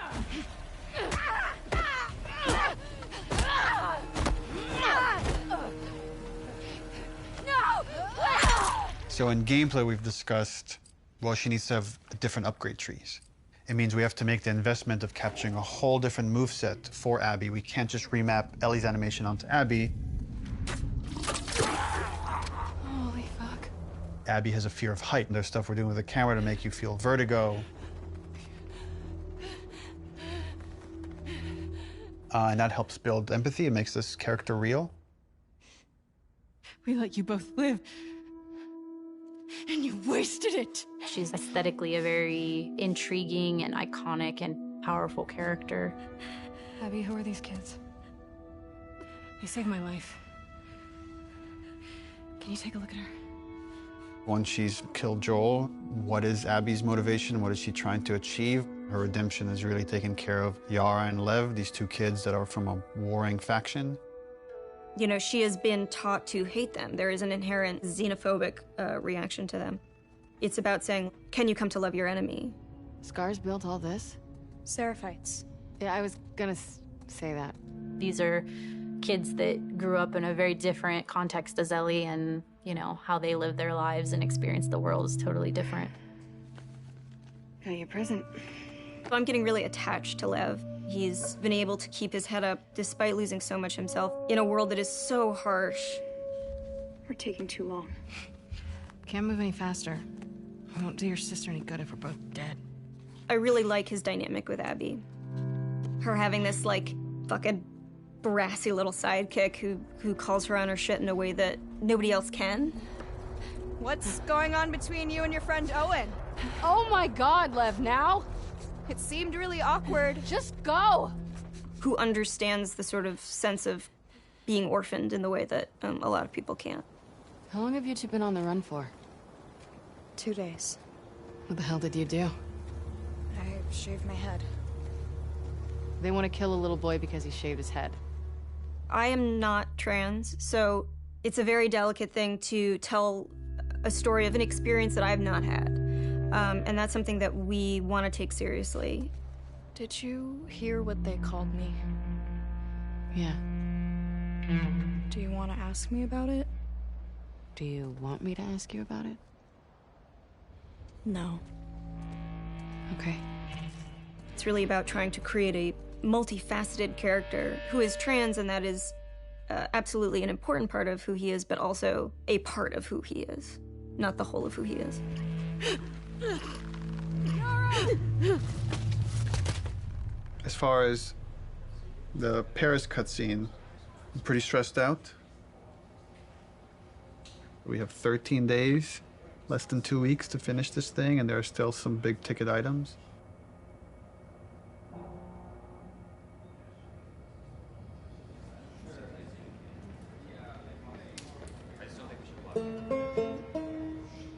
[SPEAKER 12] So in gameplay, we've discussed, well, she needs to have different upgrade trees. It means we have to make the investment of capturing a whole different moveset for Abby. We can't just remap Ellie's animation onto Abby.
[SPEAKER 6] Holy fuck.
[SPEAKER 12] Abby has a fear of height, and there's stuff we're doing with the camera to make you feel vertigo. And that helps build empathy. It makes this character real.
[SPEAKER 6] We let you both live, and you wasted it.
[SPEAKER 10] She's aesthetically a very intriguing and iconic and powerful character.
[SPEAKER 6] Abby, who are these kids? They saved my life. Can you take a look at her?
[SPEAKER 12] Once she's killed Joel, what is Abby's motivation? What is she trying to achieve? Her redemption is really taking care of Yara and Lev, these two kids that are from a warring faction.
[SPEAKER 9] You know, she has been taught to hate them. There is an inherent xenophobic reaction to them. It's about saying, can you come to love your enemy?
[SPEAKER 6] Scars built all this?
[SPEAKER 9] Seraphites.
[SPEAKER 6] Yeah, I was gonna say that.
[SPEAKER 10] These are kids that grew up in a very different context as Ellie, and, you know, how they live their lives and experience the world is totally different.
[SPEAKER 6] Got your present.
[SPEAKER 9] I'm getting really attached to Lev. He's been able to keep his head up despite losing so much himself in a world that is so harsh.
[SPEAKER 6] We're taking too long. Can't move any faster. I won't do your sister any good if we're both dead.
[SPEAKER 9] I really like his dynamic with Abby. Her having this, like, fucking brassy little sidekick who calls her on her shit in a way that nobody else can.
[SPEAKER 13] What's going on between you and your friend Owen?
[SPEAKER 6] Oh my God, Lev, now?
[SPEAKER 13] It seemed really awkward.
[SPEAKER 6] Just go!
[SPEAKER 9] Who understands the sort of sense of being orphaned in the way that a lot of people can't.
[SPEAKER 6] How long have you two been on the run for?
[SPEAKER 13] 2 days.
[SPEAKER 6] What the hell did you do?
[SPEAKER 13] I shaved my head.
[SPEAKER 6] They want to kill a little boy because he shaved his head.
[SPEAKER 9] I am not trans, so it's a very delicate thing to tell a story of an experience that I've not had. And that's something that we want to take seriously.
[SPEAKER 13] Did you hear what they called me?
[SPEAKER 6] Yeah.
[SPEAKER 13] Do you want to ask me about it?
[SPEAKER 6] Do you want me to ask you about it?
[SPEAKER 13] No.
[SPEAKER 6] Okay.
[SPEAKER 9] It's really about trying to create a multifaceted character who is trans, and that is absolutely an important part of who he is, but also a part of who he is, not the whole of who he is.
[SPEAKER 12] As far as the Paris cutscene, I'm pretty stressed out. We have 13 days, less than 2 weeks to finish this thing, and there are still some big ticket items.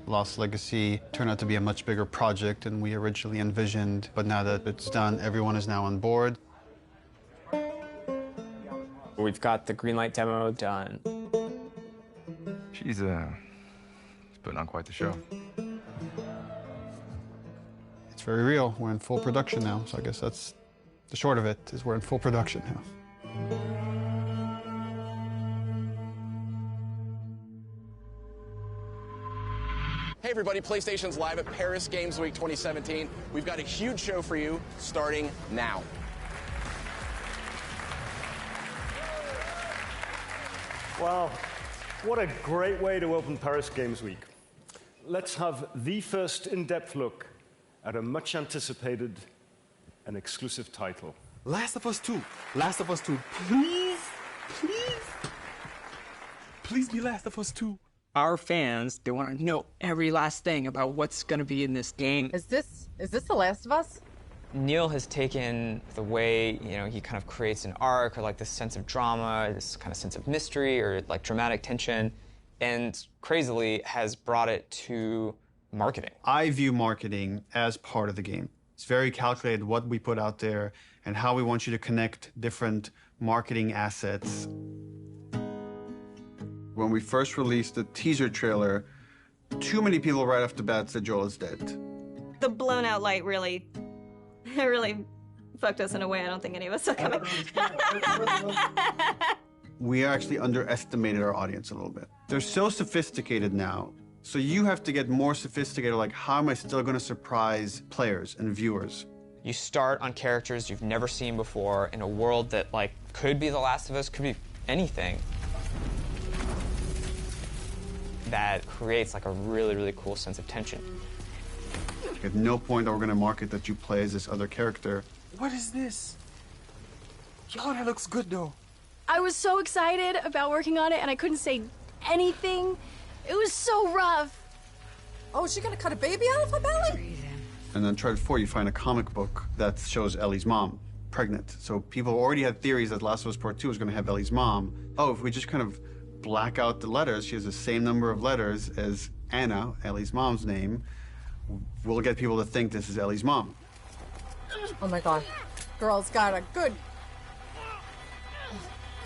[SPEAKER 12] Lost Legacy turned out to be a much bigger project than we originally envisioned, but now that it's done, everyone is now on board.
[SPEAKER 3] We've got the Greenlight demo done.
[SPEAKER 24] She's putting on quite the show.
[SPEAKER 12] It's very real. We're in full production now, so I guess that's the short of it, is we're in full production now.
[SPEAKER 25] Hey everybody, PlayStation's live at Paris Games Week 2017. We've got a huge show for you starting now.
[SPEAKER 26] Wow, what a great way to open Paris Games Week. Let's have the first in-depth look at a much anticipated and exclusive title.
[SPEAKER 27] Last of Us 2. Last of Us 2. Please, please, please be Last of Us 2.
[SPEAKER 19] Our fans, they want to know every last thing about what's going to be in this game.
[SPEAKER 6] Is this The Last of Us?
[SPEAKER 3] Neil has taken the way, he kind of creates an arc or like this sense of drama, this kind of sense of mystery or like dramatic tension, and crazily has brought it to marketing.
[SPEAKER 12] I view marketing as part of the game. It's very calculated what we put out there and how we want you to connect different marketing assets. When we first released the teaser trailer, too many people right off the bat said Joel is dead.
[SPEAKER 9] The blown out light really fucked us in a way I don't think any of us saw coming.
[SPEAKER 12] We actually underestimated our audience a little bit. They're so sophisticated now, so you have to get more sophisticated, like how am I still gonna surprise players and viewers?
[SPEAKER 3] You start on characters you've never seen before in a world that like could be The Last of Us, could be anything. That creates like a really, really cool sense of tension.
[SPEAKER 12] At no point are we gonna market that you play as this other character.
[SPEAKER 27] What is this? Yo, that looks good though.
[SPEAKER 6] I was so excited about working on it and I couldn't say anything. It was so rough.
[SPEAKER 2] Oh, is she gonna cut a baby out of her belly?
[SPEAKER 12] And then Uncharted 4, you find a comic book that shows Ellie's mom pregnant. So people already had theories that Last of Us Part 2 was gonna have Ellie's mom. Oh, if we just kind of black out the letters, she has the same number of letters as Anna, Ellie's mom's name, we'll get people to think this is Ellie's mom.
[SPEAKER 2] Oh my God. Girl's got a good...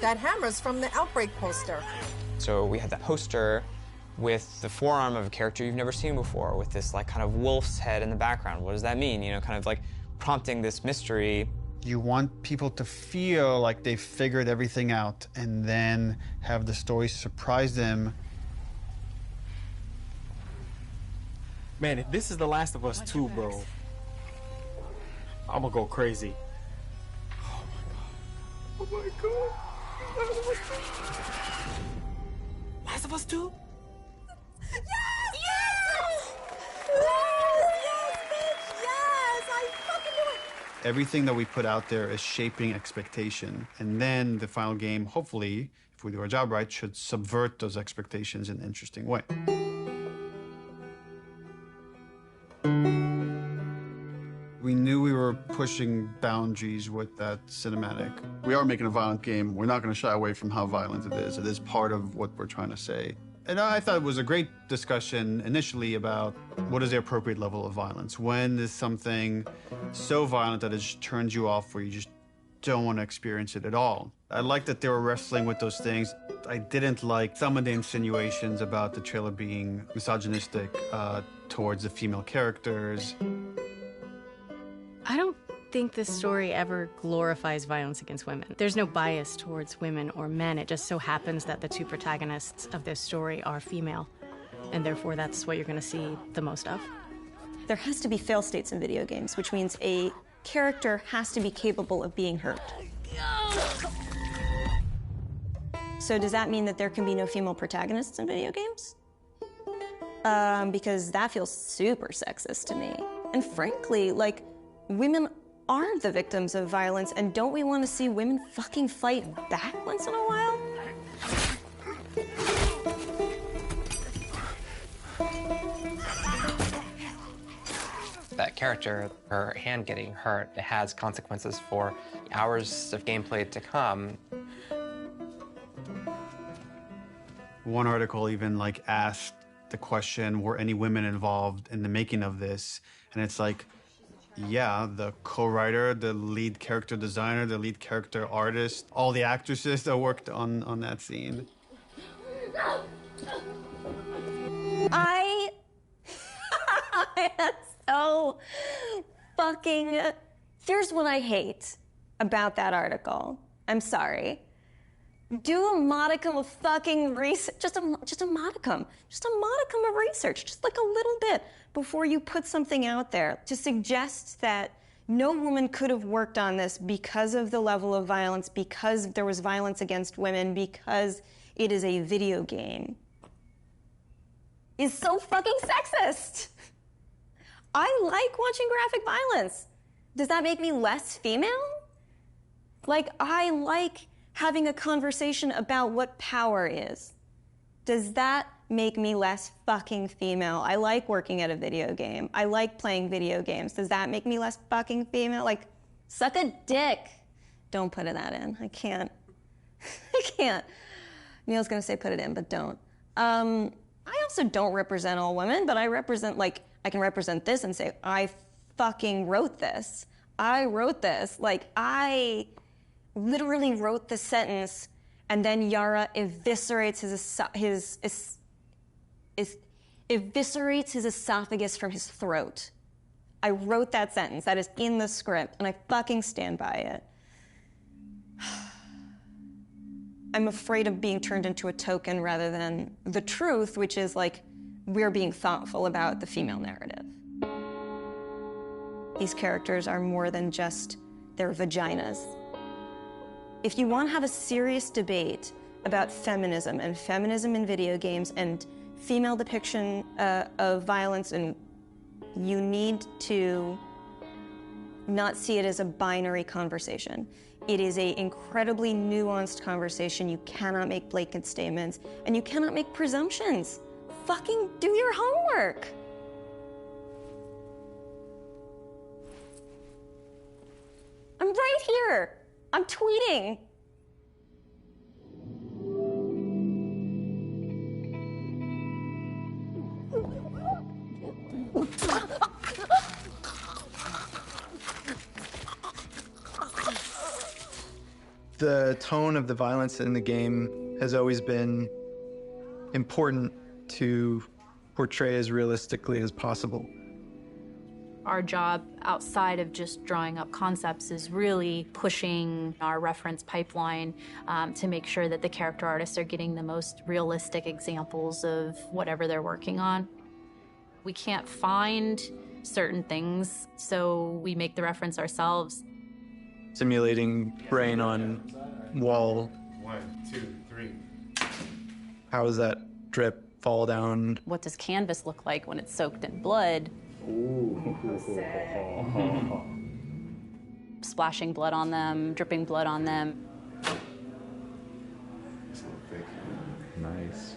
[SPEAKER 2] That hammer's from the Outbreak poster.
[SPEAKER 3] So we had that poster with the forearm of a character you've never seen before, with this like kind of wolf's head in the background. What does that mean? Kind of like prompting this mystery.
[SPEAKER 12] You want people to feel like they figured everything out and then have the story surprise them.
[SPEAKER 27] Man, if this is The Last of Us 2, bro, I'm gonna go crazy. Oh my God. Last of Us 2?
[SPEAKER 2] Yes! Yes! Yes, bitch! Yes! I fucking knew it!
[SPEAKER 12] Everything that we put out there is shaping expectation. And then the final game, hopefully, if we do our job right, should subvert those expectations in an interesting way. We knew we were pushing boundaries with that cinematic. We are making a violent game. We're not going to shy away from how violent it is. It is part of what we're trying to say. And I thought it was a great discussion initially about what is the appropriate level of violence. When is something so violent that it just turns you off where you just don't want to experience it at all? I like that they were wrestling with those things. I didn't like some of the insinuations about the trailer being misogynistic towards the female characters.
[SPEAKER 6] I don't think this story ever glorifies violence against women. There's no bias towards women or men. It just so happens that the two protagonists of this story are female, and therefore that's what you're going to see the most of.
[SPEAKER 9] There has to be fail states in video games, which means a character has to be capable of being hurt. So does that mean that there can be no female protagonists in video games? Because that feels super sexist to me. And frankly, like, women are the victims of violence, and don't we want to see women fucking fight back once in a while?
[SPEAKER 5] That character, her hand getting hurt, it has consequences for hours of gameplay to come.
[SPEAKER 12] One article even like asked the question, were any women involved in the making of this? And it's like, yeah, the co-writer, the lead character designer, the lead character artist, all the actresses that worked on that scene.
[SPEAKER 9] I am so fucking... Here's what I hate about that article. I'm sorry. Do a modicum of fucking research, just a modicum of research, just like a little bit, before you put something out there to suggest that no woman could have worked on this because of the level of violence, because there was violence against women, because it is a video game, is so fucking sexist. I like watching graphic violence. Does that make me less female? Like, I like having a conversation about what power is. Does that make me less fucking female? I like working at a video game. I like playing video games. Does that make me less fucking female? Like, suck a dick. Don't put that in. I can't. I can't. Neil's gonna say put it in, but don't. I also don't represent all women, but I represent, like, I can represent this and say, I fucking wrote this. I wrote this. Like, I literally wrote the sentence, and then Yara eviscerates eviscerates his esophagus from his throat. I wrote that sentence. That is in the script, and I fucking stand by it. I'm afraid of being turned into a token rather than the truth, which is like, we're being thoughtful about the female narrative. These characters are more than just their vaginas. If you want to have a serious debate about feminism and feminism in video games and female depiction of violence, and you need to not see it as a binary conversation. It is an incredibly nuanced conversation. You cannot make blanket statements, and you cannot make presumptions. Fucking do your homework. I'm right here. I'm tweeting.
[SPEAKER 15] The tone of the violence in the game has always been important to portray as realistically as possible.
[SPEAKER 10] Our job outside of just drawing up concepts is really pushing our reference pipeline to make sure that the character artists are getting the most realistic examples of whatever they're working on. We can't find certain things, so we make the reference ourselves.
[SPEAKER 15] Simulating rain on wall.
[SPEAKER 27] 1, 2, 3.
[SPEAKER 15] How does that drip fall down?
[SPEAKER 10] What does canvas look like when it's soaked in blood?
[SPEAKER 27] Ooh.
[SPEAKER 10] Splashing blood on them, dripping blood on them.
[SPEAKER 15] Nice.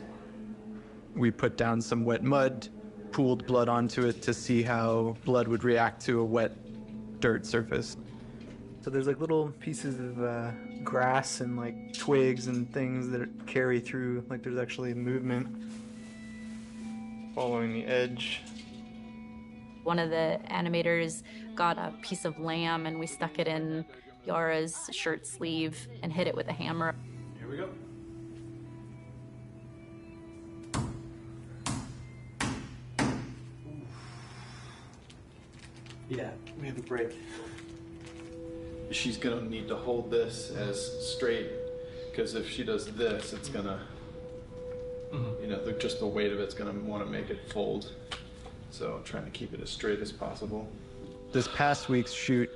[SPEAKER 15] We put down some wet mud, pooled blood onto it to see how blood would react to a wet dirt surface. So there's like little pieces of grass and like twigs and things that carry through, like there's actually movement following the edge.
[SPEAKER 10] One of the animators got a piece of lamb and we stuck it in Yara's shirt sleeve and hit it with a hammer.
[SPEAKER 27] Here we go.
[SPEAKER 15] Yeah, we have a break. She's gonna need to hold this as straight, because if she does this, it's gonna, you know, just the weight of it's gonna want to make it fold. So I'm trying to keep it as straight as possible. This past week's shoot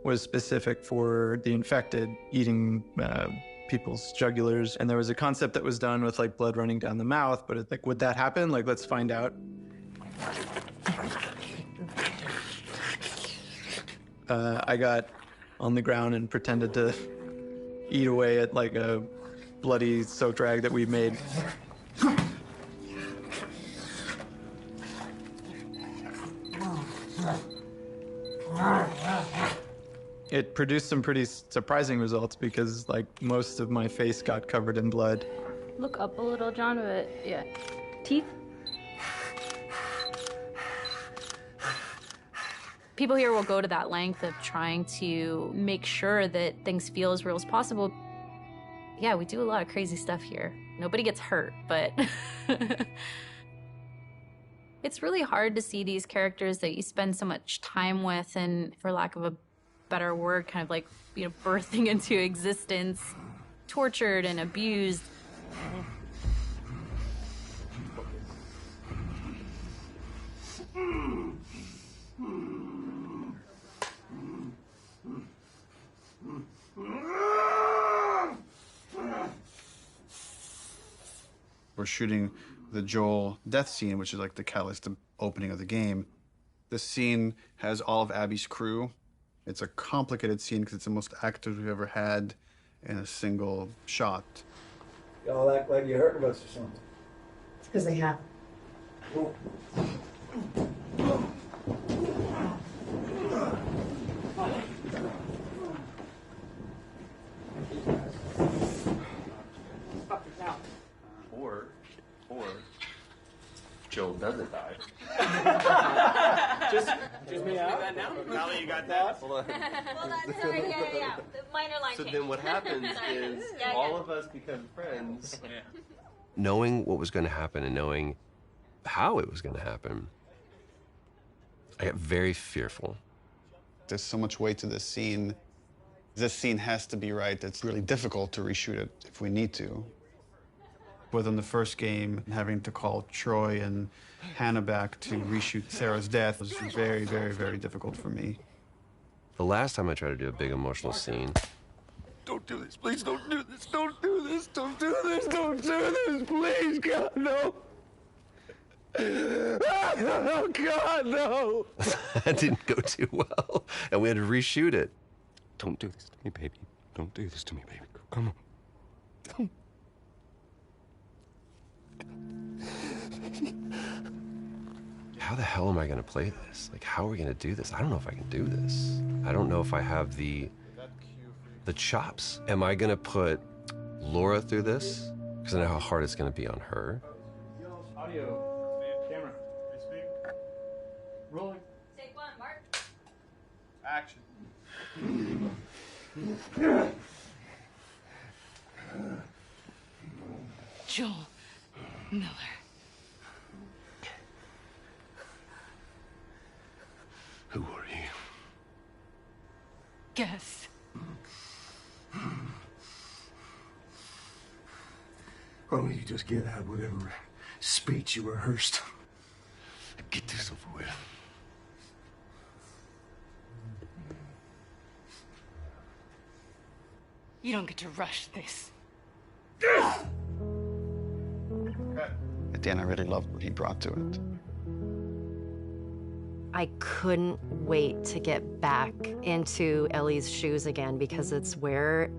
[SPEAKER 15] was specific for the infected eating people's jugulars, and there was a concept that was done with like blood running down the mouth, but it's like, would that happen? Like, let's find out. I got on the ground and pretended to eat away at like a bloody soaked rag that we made. It produced some pretty surprising results because like most of my face got covered in blood.
[SPEAKER 10] Look up a little, John, but yeah. Teeth? People here will go to that length of trying to make sure that things feel as real as possible. Yeah, we do a lot of crazy stuff here. Nobody gets hurt, but it's really hard to see these characters that you spend so much time with and, for lack of a better word, kind of like, you know, birthing into existence, tortured and abused.
[SPEAKER 12] We're shooting the Joel death scene, which is like the catalyst to opening of the game. This scene has all of Abby's crew. It's a complicated scene because it's the most actors we've ever had in a single shot.
[SPEAKER 16] Y'all act like you hurt us or something.
[SPEAKER 6] Because they have.
[SPEAKER 16] Or Joel doesn't die.
[SPEAKER 7] Just me out.
[SPEAKER 16] Now that you got that, hold on.
[SPEAKER 17] Hold on, sorry, yeah. The minor line
[SPEAKER 16] So
[SPEAKER 17] change.
[SPEAKER 16] then what happens is
[SPEAKER 17] Yeah,
[SPEAKER 16] all
[SPEAKER 17] yeah.
[SPEAKER 16] of us become friends.
[SPEAKER 18] Knowing what was going to happen and knowing how it was going to happen, I got very fearful.
[SPEAKER 12] There's so much weight to this scene. This scene has to be right. It's really difficult to reshoot it if we need to. Within the first game, having to call Troy and Hannah back to reshoot Sarah's death was very, very, very difficult for me.
[SPEAKER 18] The last time I tried to do a big emotional scene,
[SPEAKER 16] Don't do this, please don't do this, don't do this, don't do this, don't do this, please, God, no. Oh, God, no.
[SPEAKER 18] that didn't go too well, and we had to reshoot it.
[SPEAKER 16] Don't do this to me, baby. Don't do this to me, baby. Come on. Don't.
[SPEAKER 18] How the hell am I going to play this? Like, how are we going to do this? I don't know if I can do this. I don't know if I have the chops. Am I going to put Laura through this? Because I know how hard it's going to be on her.
[SPEAKER 7] Audio. Camera. Speak. Rolling.
[SPEAKER 17] Take one, Mark.
[SPEAKER 12] Action.
[SPEAKER 6] Joel Miller.
[SPEAKER 16] Who are you?
[SPEAKER 6] Guess.
[SPEAKER 16] Why don't you just get out whatever speech you rehearsed? Get this over with.
[SPEAKER 6] You don't get to rush this.
[SPEAKER 12] At the end, I really loved what he brought to it.
[SPEAKER 20] I couldn't wait to get back into Ellie's shoes again because it's where,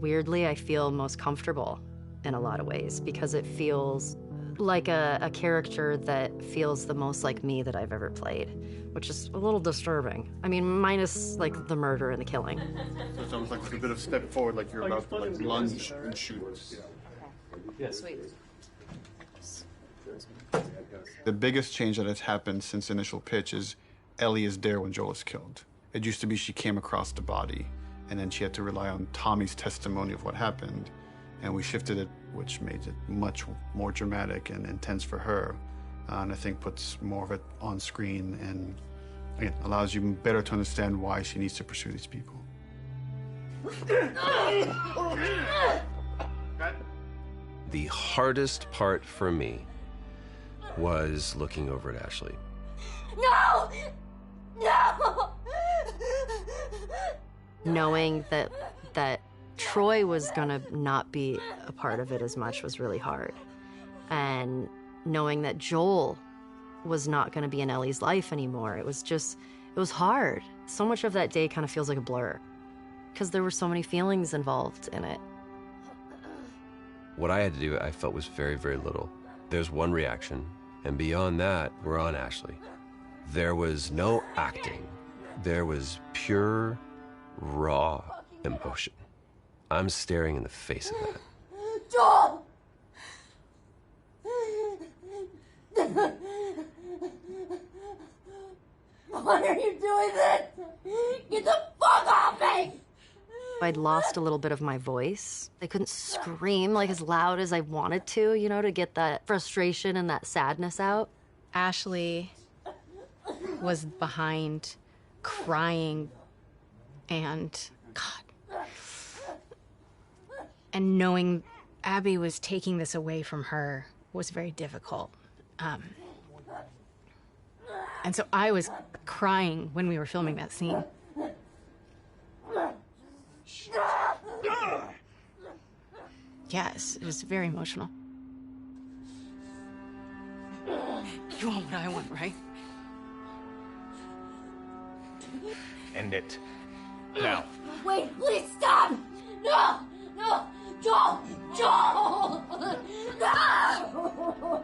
[SPEAKER 20] weirdly, I feel most comfortable in a lot of ways because it feels like a character that feels the most like me that I've ever played, which is a little disturbing. I mean, minus like the murder and the killing.
[SPEAKER 12] So it's almost like a bit of step forward, like you're about to like lunge and shoot.
[SPEAKER 6] Sweet.
[SPEAKER 12] The biggest change that has happened since initial pitch is Ellie is there when Joel is killed. It used to be she came across the body, and then she had to rely on Tommy's testimony of what happened, and we shifted it, which made it much more dramatic and intense for her, and I think puts more of it on screen and, again, allows you better to understand why she needs to pursue these people.
[SPEAKER 18] The hardest part for me was looking over at Ashley.
[SPEAKER 17] No! No!
[SPEAKER 20] Knowing that Troy was gonna not be a part of it as much was really hard. And knowing that Joel was not gonna be in Ellie's life anymore, it was hard. So much of that day kind of feels like a blur because there were so many feelings involved in it.
[SPEAKER 18] What I had to do, I felt was very, very little. There's one reaction, and beyond that, we're on Ashley. There was no acting. There was pure, raw emotion. I'm staring in the face of that.
[SPEAKER 17] Joel! Why are you doing this? Get the fuck off me!
[SPEAKER 20] I'd lost a little bit of my voice. I couldn't scream like as loud as I wanted to, you know, to get that frustration and that sadness out.
[SPEAKER 6] Ashley was behind, crying, and God. And knowing Abby was taking this away from her was very difficult. And so I was crying when we were filming that scene. Yes, it was very emotional. You want what I want, right?
[SPEAKER 16] End it. Now.
[SPEAKER 17] Wait, please stop! No! No! Joel! Joel! No!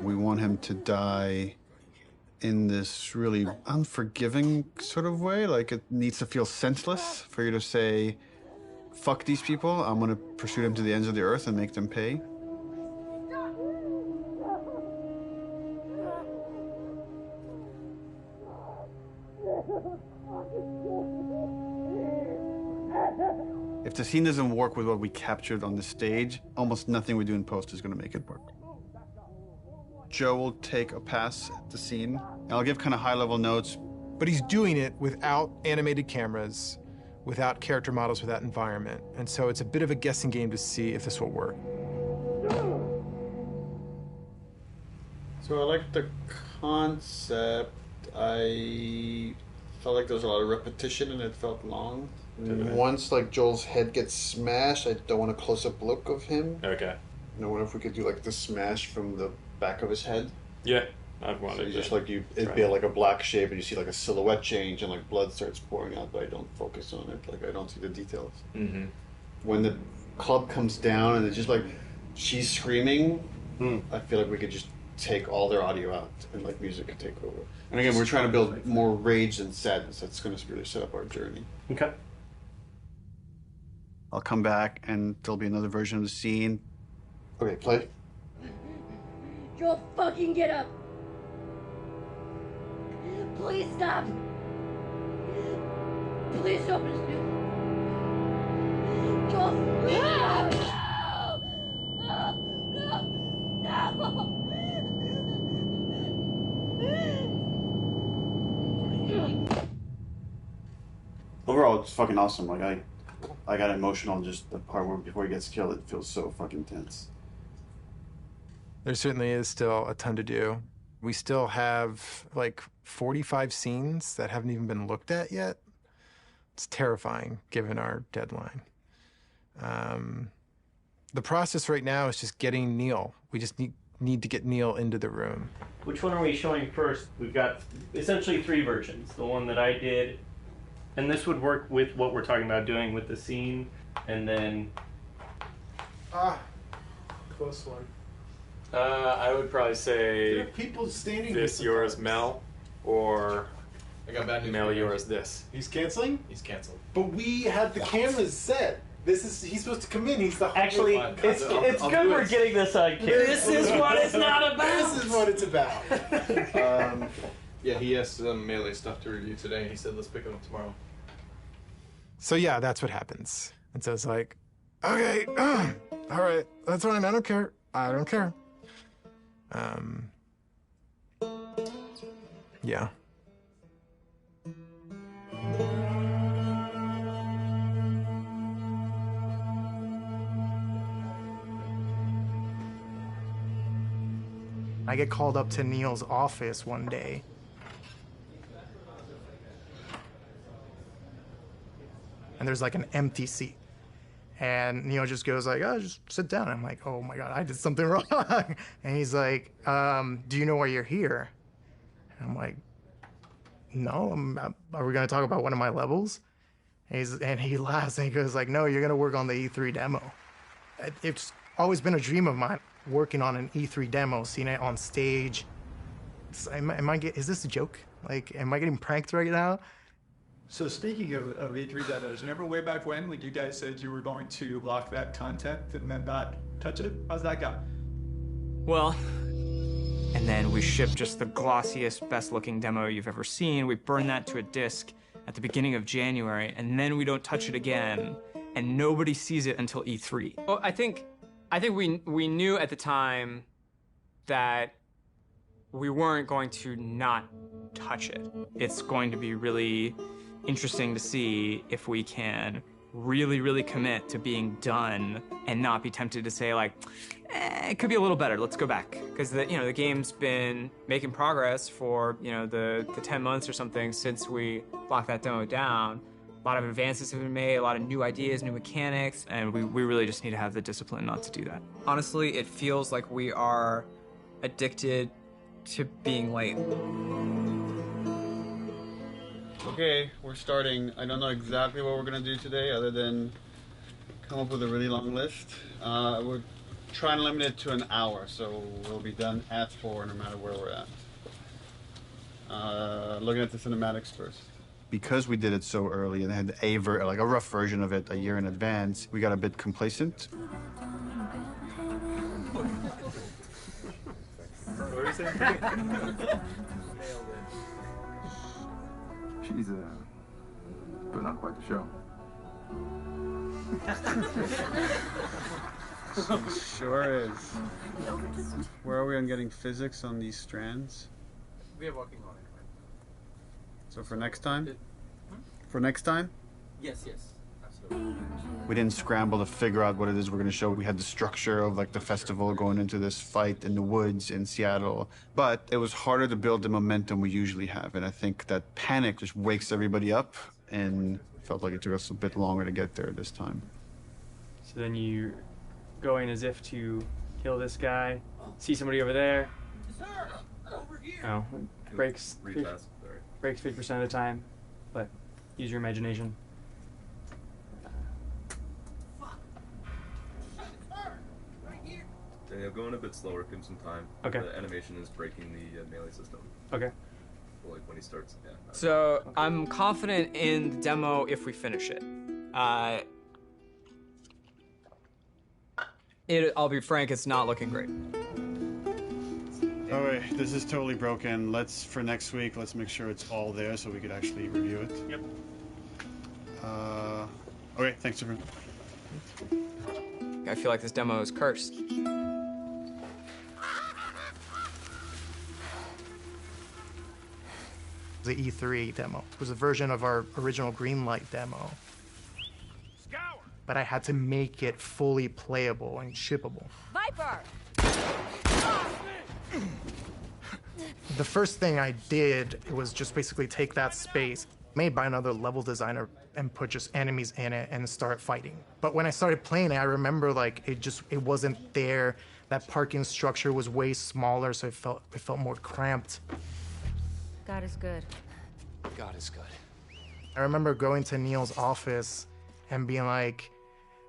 [SPEAKER 12] We want him to die in this really unforgiving sort of way. Like, it needs to feel senseless for you to say, fuck these people, I'm gonna pursue them to the ends of the earth and make them pay. If the scene doesn't work with what we captured on the stage, almost nothing we do in post is gonna make it work. Joe will take a pass at the scene, and I'll give kind of high-level notes.
[SPEAKER 1] But he's doing it without animated cameras, without character models, without environment. And so it's a bit of a guessing game to see if this will work.
[SPEAKER 12] So I like the concept. I felt like there was a lot of repetition and it felt long. Once like Joel's head gets smashed, I don't want a close-up look of him.
[SPEAKER 4] Okay.
[SPEAKER 12] I wonder if we could do like the smash from the back of his head.
[SPEAKER 4] Yeah, I'd want
[SPEAKER 12] So
[SPEAKER 4] it.
[SPEAKER 12] just like it'd be like a black shape, and you see like a silhouette change, and like blood starts pouring out, but I don't focus on it. Like I don't see the details.
[SPEAKER 4] Mm-hmm.
[SPEAKER 12] When the club comes down and it's just like she's screaming, I feel like we could just take all their audio out and like music could take over. And again, we're trying to build more rage than sadness. That's going to really set up our journey.
[SPEAKER 4] Okay.
[SPEAKER 12] I'll come back and there'll be another version of the scene. Okay, play.
[SPEAKER 17] Joel, fucking get up! Please stop! Please don't. Joel, no! No!
[SPEAKER 12] Overall, it's fucking awesome. Like I got emotional just the part where before he gets killed. It feels so fucking tense.
[SPEAKER 1] There certainly is still a ton to do. We still have like 45 scenes that haven't even been looked at yet. It's terrifying given our deadline. The process right now is just getting Neil. We just need to get Neil into the room.
[SPEAKER 11] Which one are we showing first? We've got essentially 3 versions. The one that I did, and this would work with what we're talking about doing with the scene, and then...
[SPEAKER 4] Close one. I would probably say
[SPEAKER 15] There are people standing
[SPEAKER 4] this, yours, Mel, or
[SPEAKER 15] I got bad news.
[SPEAKER 4] Mel, yours, this.
[SPEAKER 15] He's canceling?
[SPEAKER 4] He's canceled.
[SPEAKER 15] But we had the cameras set. He's supposed to come in. He's the
[SPEAKER 11] Actually, it's good we're getting this on camera.
[SPEAKER 15] This is what it's not about. This is what it's about.
[SPEAKER 4] Yeah, he has some melee stuff to review today. He said let's pick it up tomorrow.
[SPEAKER 1] So yeah, that's what happens. And so it's like, okay, all right, that's fine. I don't care. I don't care. Yeah.
[SPEAKER 14] I get called up to Neil's office one day. And there's like an empty seat. And Neil just goes like, oh, just sit down. I'm like, oh my God, I did something wrong. And he's like, do you know why you're here? And I'm like, no, are we gonna talk about one of my levels? And he laughs and he goes like, no, you're gonna work on the E3 demo. It's always been a dream of mine, working on an E3 demo, seeing it on stage. Is this a joke? Like, am I getting pranked right now?
[SPEAKER 21] So speaking of E3 demos, remember way back when, like you guys said you were going to block that content and then not touch it? How's that go?
[SPEAKER 19] Well, and then we ship just the glossiest, best-looking demo you've ever seen. We burn that to a disc at the beginning of January, and then we don't touch it again, and nobody sees it until E3. Well, I think we knew at the time that we weren't going to not touch it. It's going to be really interesting to see if we can really, really commit to being done and not be tempted to say like, it could be a little better, let's go back. Because the game's been making progress for, the 10 months or something since we locked that demo down. A lot of advances have been made, a lot of new ideas, new mechanics, and we really just need to have the discipline not to do that. Honestly, it feels like we are addicted to being late.
[SPEAKER 12] Okay, we're starting. I don't know exactly what we're gonna do today other than come up with a really long list. We're trying to limit it to an hour, so we'll be done at 4 no matter where we're at. Looking at the cinematics first. Because we did it so early and had a rough version of it a year in advance, we got a bit complacent.
[SPEAKER 15] She's putting on quite the show.
[SPEAKER 12] Sure is. Where are we on getting physics on these strands?
[SPEAKER 8] We are working on it.
[SPEAKER 12] So for next time? For next time?
[SPEAKER 8] Yes, absolutely.
[SPEAKER 12] We didn't scramble to figure out what it is we're going to show. We had the structure of like the festival going into this fight in the woods in Seattle. But it was harder to build the momentum we usually have. And I think that panic just wakes everybody up, and felt like it took us a bit longer to get there this time.
[SPEAKER 13] So then you go in as if to kill this guy, see somebody over there. Oh, breaks 50% of the time, but use your imagination.
[SPEAKER 22] Daniel, going a bit slower, give him some time.
[SPEAKER 13] Okay.
[SPEAKER 22] The animation is breaking the melee system.
[SPEAKER 13] Okay.
[SPEAKER 22] Like when he starts, yeah.
[SPEAKER 19] So I'm confident in the demo if we finish it. I'll be frank, it's not looking great.
[SPEAKER 12] All right, this is totally broken. For next week, let's make sure it's all there so we could actually review it.
[SPEAKER 13] Yep.
[SPEAKER 12] Okay, thanks everyone.
[SPEAKER 19] I feel like this demo is cursed.
[SPEAKER 14] The E3 demo. It was a version of our original Greenlight demo. But I had to make it fully playable and shippable.
[SPEAKER 17] Viper!
[SPEAKER 14] The first thing I did was just basically take that space made by another level designer and put just enemies in it and start fighting. But when I started playing it, I remember like it wasn't there. That parking structure was way smaller, so it felt more cramped.
[SPEAKER 17] God is good.
[SPEAKER 8] God is good.
[SPEAKER 14] I remember going to Neil's office and being like,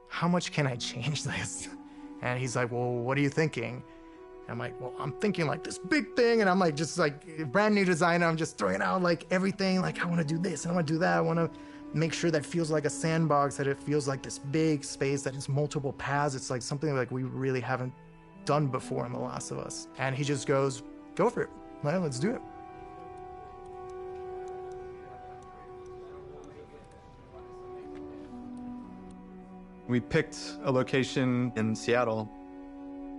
[SPEAKER 14] how much can I change this? And he's like, well, what are you thinking? And I'm like, well, I'm thinking like this big thing. And I'm like, just like brand new designer. I'm just throwing out like everything. Like I want to do this and I want to do that. I want to make sure that it feels like a sandbox, that it feels like this big space, that it's multiple paths. It's like something like we really haven't done before in The Last of Us. And he just goes, go for it. Well, let's do it.
[SPEAKER 1] We picked a location in Seattle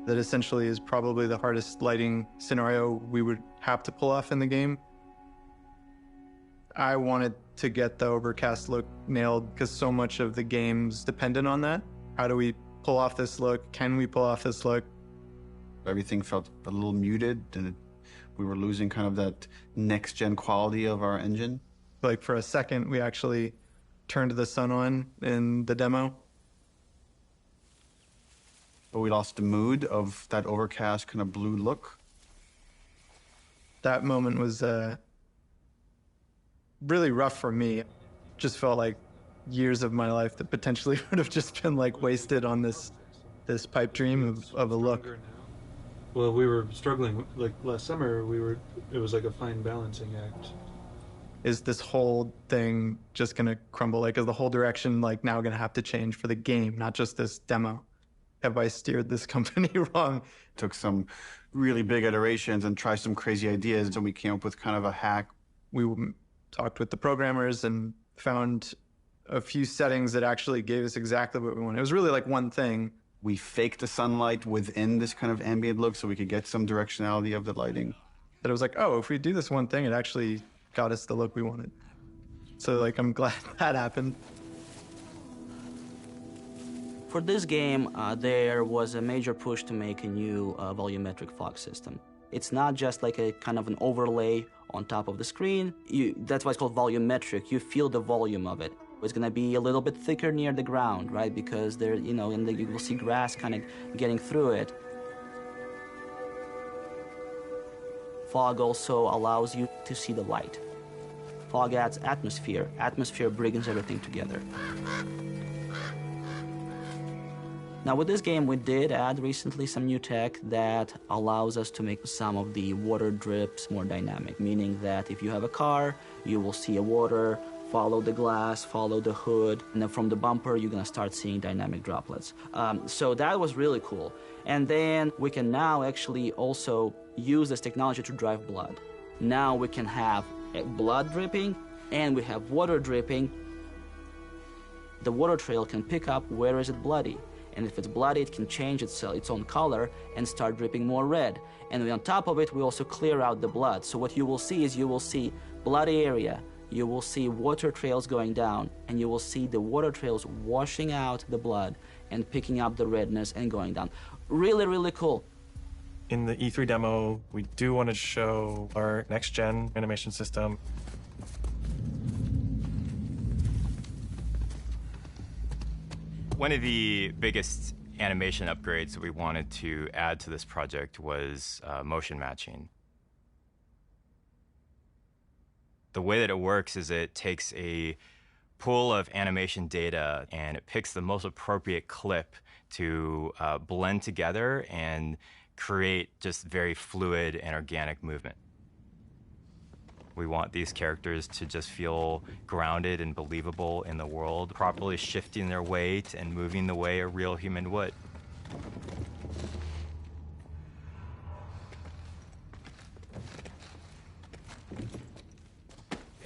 [SPEAKER 1] that essentially is probably the hardest lighting scenario we would have to pull off in the game. I wanted to get the overcast look nailed because so much of the game's dependent on that. How do we pull off this look? Can we pull off this look?
[SPEAKER 12] Everything felt a little muted, and we were losing kind of that next-gen quality of our engine.
[SPEAKER 1] Like for a second, we actually turned the sun on in the demo.
[SPEAKER 12] But we lost the mood of that overcast kind of blue look.
[SPEAKER 1] That moment was really rough for me. Just felt like years of my life that potentially would have just been like wasted on this pipe dream of a look.
[SPEAKER 7] Well, we were struggling, like last summer, it was like a fine balancing act.
[SPEAKER 1] Is this whole thing just gonna crumble? Like, is the whole direction like now gonna have to change for the game, not just this demo? Have I steered this company wrong?
[SPEAKER 12] Took some really big iterations and tried some crazy ideas, and we came up with kind of a hack.
[SPEAKER 1] We talked with the programmers and found a few settings that actually gave us exactly what we wanted. It was really like one thing.
[SPEAKER 12] We faked the sunlight within this kind of ambient look so we could get some directionality of the lighting.
[SPEAKER 1] That it was like, oh, if we do this one thing, it actually got us the look we wanted. So like, I'm glad that happened.
[SPEAKER 23] For this game, there was a major push to make a new volumetric fog system. It's not just like a kind of an overlay on top of the screen. That's why it's called volumetric. You feel the volume of it. It's gonna be a little bit thicker near the ground, right? Because there, you know, and you will see grass kind of getting through it. Fog also allows you to see the light. Fog adds atmosphere. Atmosphere brings everything together. Now with this game, we did add recently some new tech that allows us to make some of the water drips more dynamic, meaning that if you have a car, you will see a water, follow the glass, follow the hood, and then from the bumper, you're gonna start seeing dynamic droplets. So that was really cool. And then we can now actually also use this technology to drive blood. Now we can have blood dripping and we have water dripping. The water trail can pick up where is it bloody. And if it's bloody, it can change its own color and start dripping more red. And on top of it, we also clear out the blood. So what you will see is you will see bloody area, you will see water trails going down, and you will see the water trails washing out the blood and picking up the redness and going down. Really, really cool.
[SPEAKER 2] In the E3 demo, we do want to show our next-gen animation system.
[SPEAKER 3] One of the biggest animation upgrades that we wanted to add to this project was motion matching. The way that it works is it takes a pool of animation data and it picks the most appropriate clip to blend together and create just very fluid and organic movement. We want these characters to just feel grounded and believable in the world, properly shifting their weight and moving the way a real human would.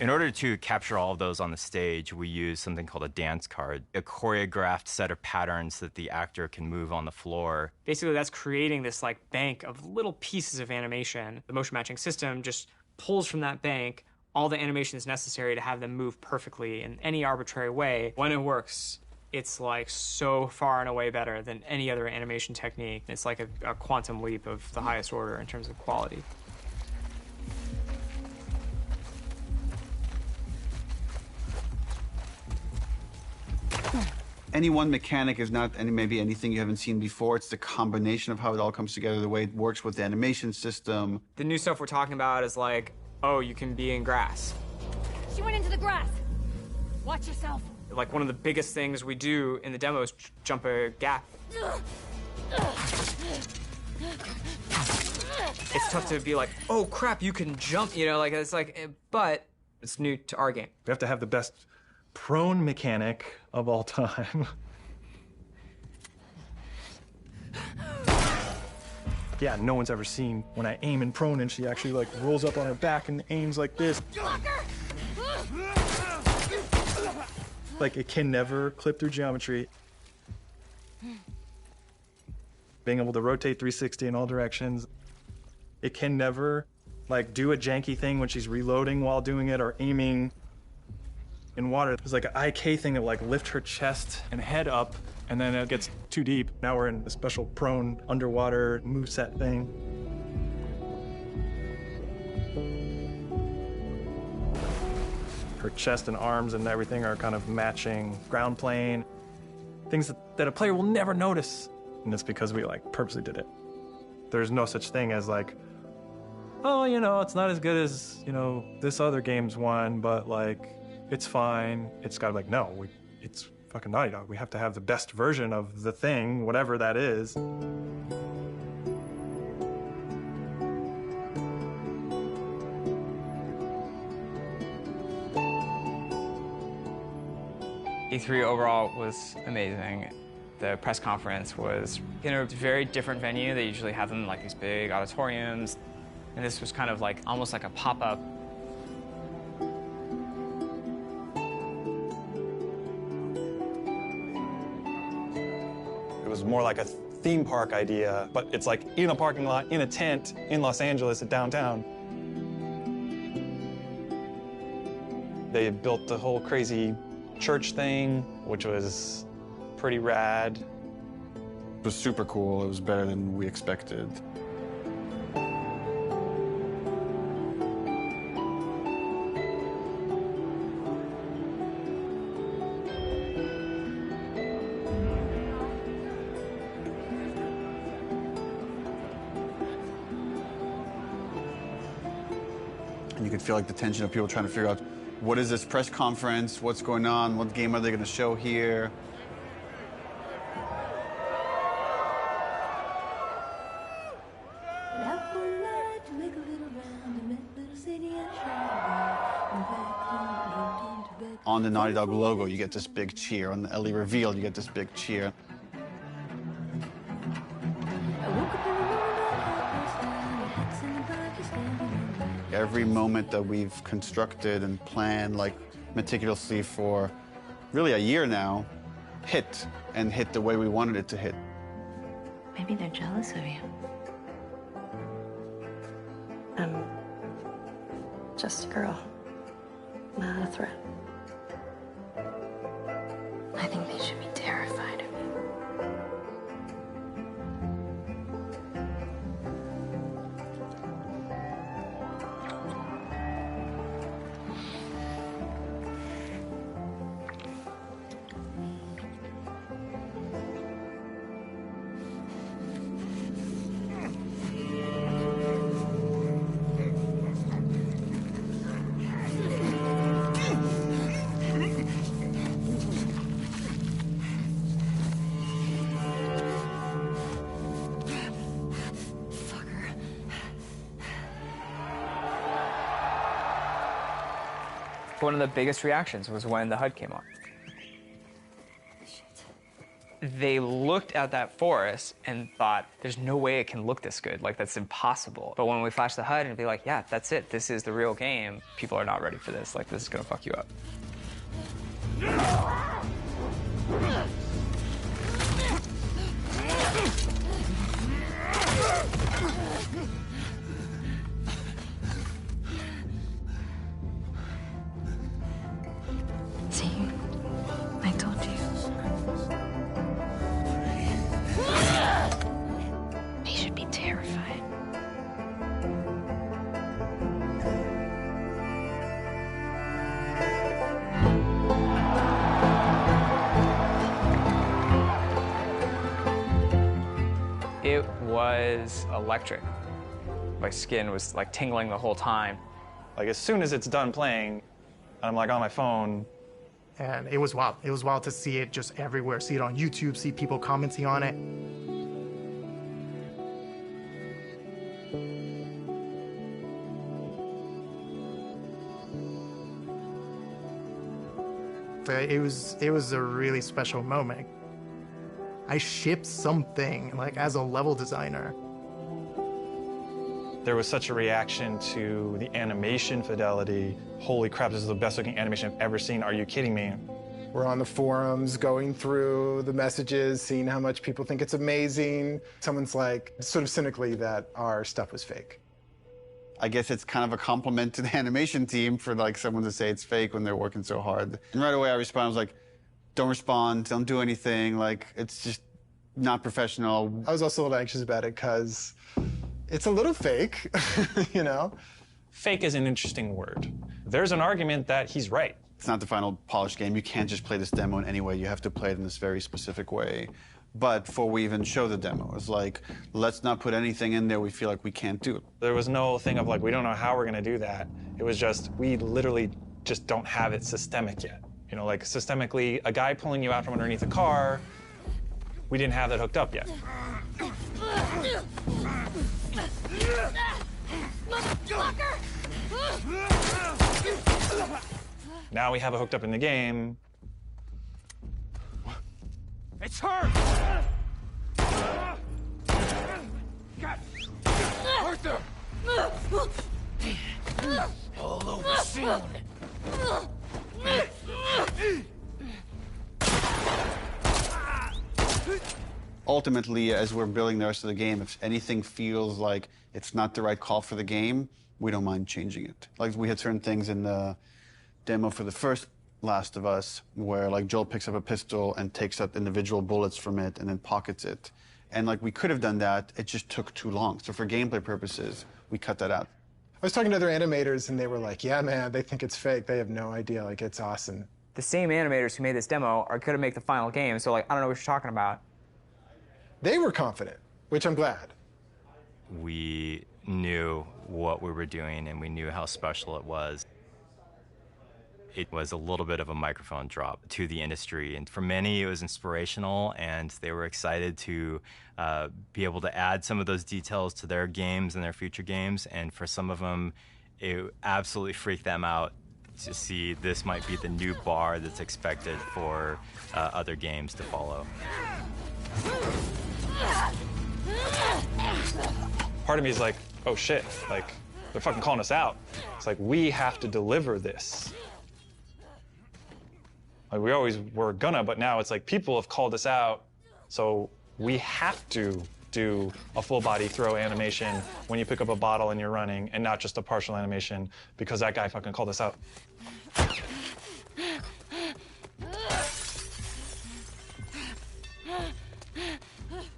[SPEAKER 3] In order to capture all of those on the stage, we use something called a dance card, a choreographed set of patterns that the actor can move on the floor.
[SPEAKER 13] Basically, that's creating this like bank of little pieces of animation. The motion matching system just pulls from that bank all the animations necessary to have them move perfectly in any arbitrary way. When it works, it's like so far and away better than any other animation technique. It's like a quantum leap of the highest order in terms of quality.
[SPEAKER 12] Any one mechanic is not maybe anything you haven't seen before. It's the combination of how it all comes together, the way it works with the animation system.
[SPEAKER 13] The new stuff we're talking about is like, oh, you can be in grass.
[SPEAKER 17] She went into the grass. Watch yourself.
[SPEAKER 13] Like one of the biggest things we do in the demo is jump a gap. It's tough to be like, oh crap, you can jump, you know, like it's like, but it's new to our game.
[SPEAKER 2] We have to have the best prone mechanic of all time. Yeah, no one's ever seen when I aim in prone and she actually like rolls up on her back and aims like this. Like it can never clip through geometry. Being able to rotate 360 in all directions. It can never like do a janky thing when she's reloading while doing it or aiming in water. There's like an IK thing that like lift her chest and head up, and then it gets too deep. Now we're in a special prone underwater moveset thing. Her chest and arms and everything are kind of matching ground plane. Things that a player will never notice. And it's because we like purposely did it. There's no such thing as like, oh, you know, it's not as good as, you know, this other game's one, but like, it's fine. It's gotta be like, no, it's fucking Naughty Dog. We have to have the best version of the thing, whatever that is.
[SPEAKER 5] E3 overall was amazing. The press conference was in a very different venue. They usually have them in like these big auditoriums. And this was kind of like, almost like a pop-up.
[SPEAKER 2] It was more like a theme park idea, but it's like in a parking lot, in a tent, in Los Angeles at downtown. They built the whole crazy church thing, which was pretty rad.
[SPEAKER 12] It was super cool. It was better than we expected. And you could feel like the tension of people trying to figure out what is this press conference? What's going on? What game are they going to show here? On the Naughty Dog logo, you get this big cheer. On the Ellie reveal, you get this big cheer. Every moment that we've constructed and planned like meticulously for really a year now hit the way we wanted it to hit.
[SPEAKER 20] Maybe they're jealous of you. I'm just a girl, not a threat. I think they should be terrified of me.
[SPEAKER 5] One of the biggest reactions was when the HUD came on. They looked at that forest and thought, there's no way it can look this good. Like, that's impossible. But when we flash the HUD and be like, yeah, that's it. This is the real game. People are not ready for this. Like, this is gonna fuck you up.
[SPEAKER 20] See, I told you. They should be terrified.
[SPEAKER 5] It was electric. My skin was like tingling the whole time.
[SPEAKER 2] Like as soon as it's done playing, I'm like on my phone.
[SPEAKER 14] And it was wild. It was wild to see it just everywhere. See it on YouTube, see people commenting on it. It was a really special moment. I shipped something, like, as a level designer.
[SPEAKER 2] There was such a reaction to the animation fidelity. Holy crap, this is the best looking animation I've ever seen. Are you kidding me?
[SPEAKER 1] We're on the forums, going through the messages, seeing how much people think it's amazing. Someone's like, sort of cynically, that our stuff was fake.
[SPEAKER 12] I guess it's kind of a compliment to the animation team for like someone to say it's fake when they're working so hard. And right away I responded, I was like, don't respond, don't do anything, like, it's just not professional.
[SPEAKER 1] I was also a little anxious about it because it's a little fake, you know?
[SPEAKER 2] Fake is an interesting word. There's an argument that he's right.
[SPEAKER 12] It's not the final polished game. You can't just play this demo in any way. You have to play it in this very specific way. But before we even show the demo, it's like, let's not put anything in there we feel like we can't do.
[SPEAKER 2] There was no thing of like, we don't know how we're gonna do that. It was just, we literally just don't have it systemic yet. You know, like systemically, a guy pulling you out from underneath a car, we didn't have that hooked up yet. Now we have it hooked up in the game.
[SPEAKER 17] It's her! Arthur! All over soon.
[SPEAKER 12] Ultimately, as we're building the rest of the game, if anything feels like it's not the right call for the game, we don't mind changing it. Like, we had certain things in the demo for the first Last of Us where, like, Joel picks up a pistol and takes out individual bullets from it and then pockets it. And, like, we could have done that, it just took too long. So for gameplay purposes, we cut that out.
[SPEAKER 1] I was talking to other animators and they were like, yeah, man, they think it's fake. They have no idea, like, it's awesome.
[SPEAKER 5] The same animators who made this demo are gonna make the final game, so like, I don't know what you're talking about.
[SPEAKER 1] They were confident, which I'm glad.
[SPEAKER 3] We knew what we were doing and we knew how special it was. it was a little bit of a microphone drop to the industry. And for many, it was inspirational, and they were excited to be able to add some of those details to their games and their future games. And for some of them, it absolutely freaked them out to see this might be the new bar that's expected for other games to follow.
[SPEAKER 2] Part of me is like, oh shit, like, they're fucking calling us out. It's like, we have to deliver this. Like, we always were gonna, but now it's like, people have called us out, so we have to do a full body throw animation when you pick up a bottle and you're running, and not just a partial animation, because that guy fucking called us out.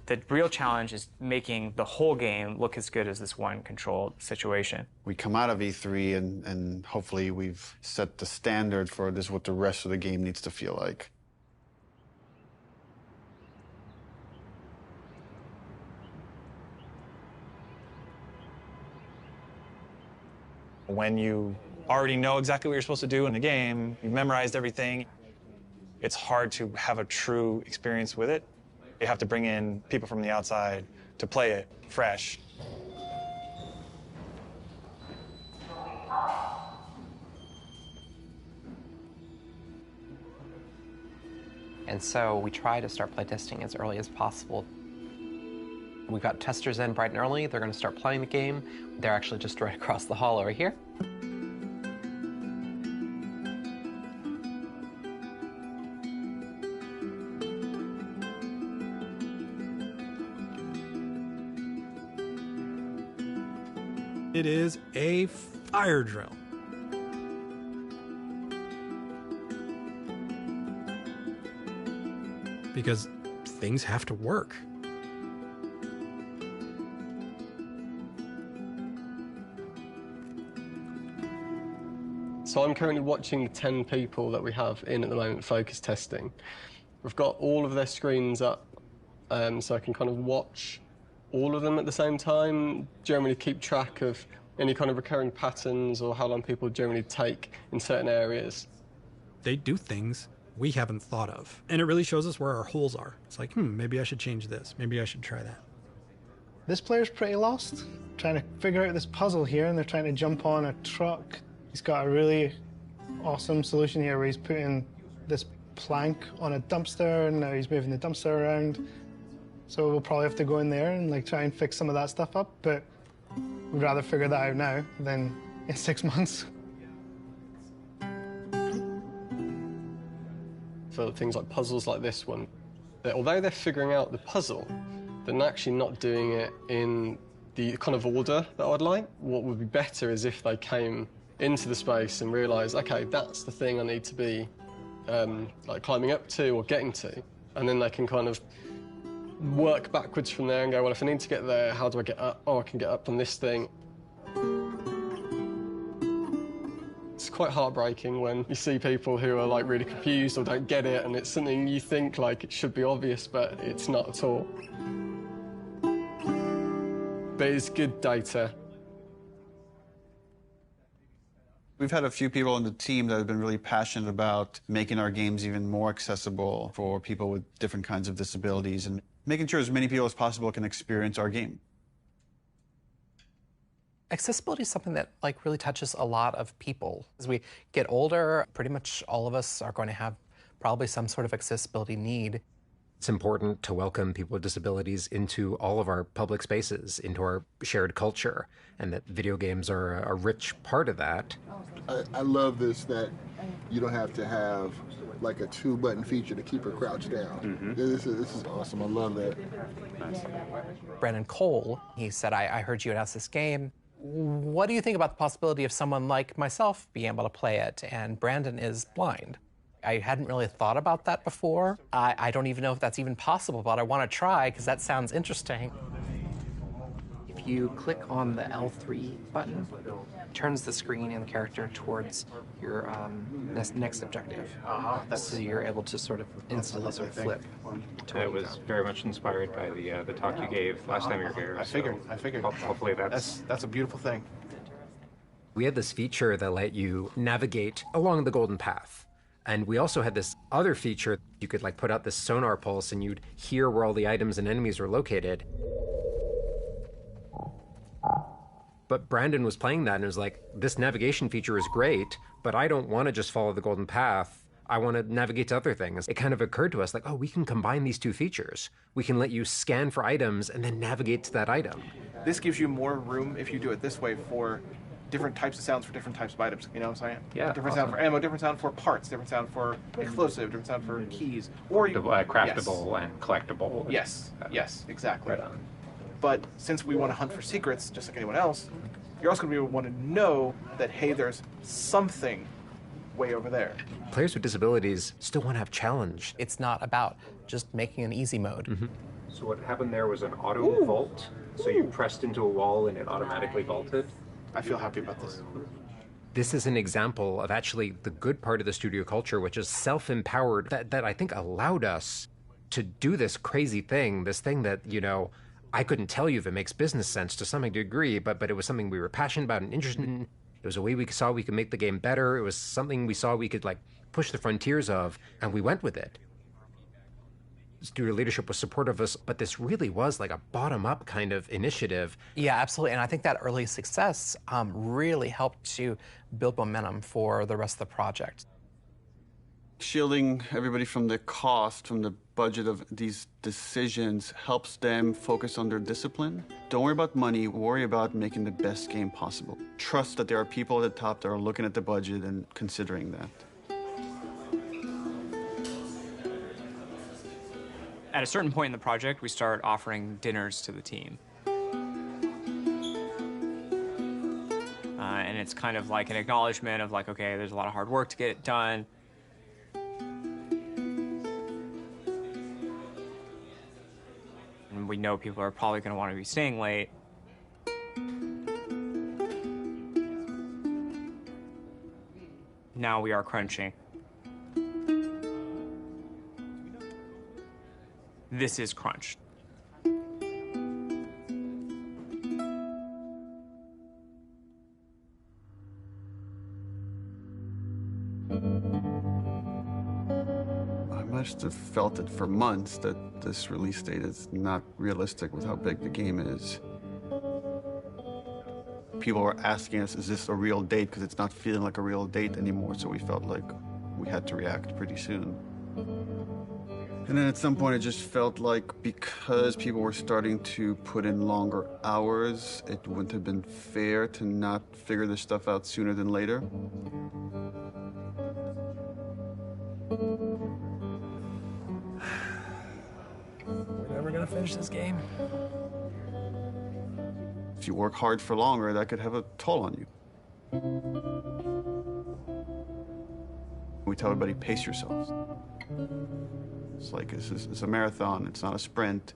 [SPEAKER 5] The real challenge is making the whole game look as good as this one controlled situation.
[SPEAKER 12] We come out of E3 and hopefully we've set the standard for this, what the rest of the game needs to feel like.
[SPEAKER 2] When you already know exactly what you're supposed to do in the game, you've memorized everything, it's hard to have a true experience with it. You have to bring in people from the outside to play it fresh.
[SPEAKER 9] And so we try to start playtesting as early as possible. We've got testers in bright and early. They're going to start playing the game. They're actually just right across the hall over here.
[SPEAKER 10] It is a fire drill. Because things have to work.
[SPEAKER 18] So I'm currently watching the 10 people that we have in at the moment focus testing. We've got all of their screens up, so I can kind of watch all of them at the same time, generally keep track of any kind of recurring patterns or how long people generally take in certain areas.
[SPEAKER 10] They do things we haven't thought of. And it really shows us where our holes are. It's like, maybe I should change this. Maybe I should try that.
[SPEAKER 24] This player's pretty lost, trying to figure out this puzzle here, and they're trying to jump on a truck. He's got a really awesome solution here where he's putting this plank on a dumpster, and now he's moving the dumpster around. So we'll probably have to go in there and like try and fix some of that stuff up, but we'd rather figure that out now than in 6 months.
[SPEAKER 18] For things like puzzles like this one, although they're figuring out the puzzle, they're actually not doing it in the kind of order that I'd like. What would be better is if they came into the space and realised, okay, that's the thing I need to be like climbing up to or getting to, and then they can kind of work backwards from there and go, well, if I need to get there, how do I get up? Oh, I can get up on this thing. It's quite heartbreaking when you see people who are like really confused or don't get it, and it's something you think like it should be obvious, but it's not at all. But it's good data.
[SPEAKER 12] We've had a few people on the team that have been really passionate about making our games even more accessible for people with different kinds of disabilities and making sure as many people as possible can experience our game.
[SPEAKER 9] Accessibility is something that like really touches a lot of people. As we get older, pretty much all of us are going to have probably some sort of accessibility need.
[SPEAKER 25] It's important to welcome people with disabilities into all of our public spaces, into our shared culture, and that video games are a rich part of that.
[SPEAKER 26] I love this, that you don't have to have like a 2-button feature to keep her crouched down. This is awesome. I love that.
[SPEAKER 9] Brandon Cole, he said, I heard you announce this game. What do you think about the possibility of someone like myself being able to play it? And Brandon is blind. I hadn't really thought about that before. I don't even know if that's even possible, but I want to try because that sounds interesting. If you click on the L3 button, it turns the screen and the character towards your next objective. So you're able to sort of instantly sort of flip.
[SPEAKER 27] It was very much inspired by the talk you gave last time you were here.
[SPEAKER 28] I figured.
[SPEAKER 27] Hopefully that's
[SPEAKER 28] a beautiful thing.
[SPEAKER 25] We had this feature that let you navigate along the golden path. And we also had this other feature. You could like put out this sonar pulse and you'd hear where all the items and enemies were located. But Brandon was playing that and it was like, this navigation feature is great, but I don't want to just follow the golden path. I want to navigate to other things. It kind of occurred to us like, oh, we can combine these two features. We can let you scan for items and then navigate to that item.
[SPEAKER 4] This gives you more room if you do it this way for different types of sounds for different types of items. You know what I'm saying?
[SPEAKER 27] Yeah.
[SPEAKER 4] Different sound for ammo, different sound for parts, different sound for explosive, different sound for keys. Or you,
[SPEAKER 27] craftable and collectible.
[SPEAKER 4] Yes, yes, exactly.
[SPEAKER 27] Right on.
[SPEAKER 4] But since we want to hunt for secrets, just like anyone else, you're also going to want to know that, hey, there's something way over there.
[SPEAKER 25] Players with disabilities still want to have challenge.
[SPEAKER 9] It's not about just making an easy mode.
[SPEAKER 25] Mm-hmm.
[SPEAKER 27] So what happened there was an auto vault. So you pressed into a wall and it automatically vaulted.
[SPEAKER 4] I feel happy about this.
[SPEAKER 25] This is an example of actually the good part of the studio culture, which is self-empowered, that I think allowed us to do this crazy thing, this thing that, you know, I couldn't tell you if it makes business sense to some degree, but it was something we were passionate about and interested in. It was a way we saw we could make the game better. It was something we saw we could like push the frontiers of, and we went with it. Studio leadership was supportive of us, but this really was like a bottom-up kind of initiative.
[SPEAKER 9] Yeah, absolutely. And I think that early success really helped to build momentum for the rest of the project.
[SPEAKER 12] Shielding everybody from the cost, from the budget of these decisions helps them focus on their discipline. Don't worry about money, worry about making the best game possible. Trust that there are people at the top that are looking at the budget and considering that.
[SPEAKER 5] At a certain point in the project, we start offering dinners to the team. And it's kind of like an acknowledgement of like, okay, there's a lot of hard work to get it done. And we know people are probably going to want to be staying late. Now we are crunching. This is crunch.
[SPEAKER 12] I must have felt it for months that this release date is not realistic with how big the game is. People were asking us, is this a real date? Because it's not feeling like a real date anymore, so we felt like we had to react pretty soon. And then at some point, it just felt like because people were starting to put in longer hours, it wouldn't have been fair to not figure this stuff out sooner than later.
[SPEAKER 2] We're never gonna finish this game.
[SPEAKER 12] If you work hard for longer, that could have a toll on you. We tell everybody, pace yourselves. It's like, it's a marathon, it's not a sprint.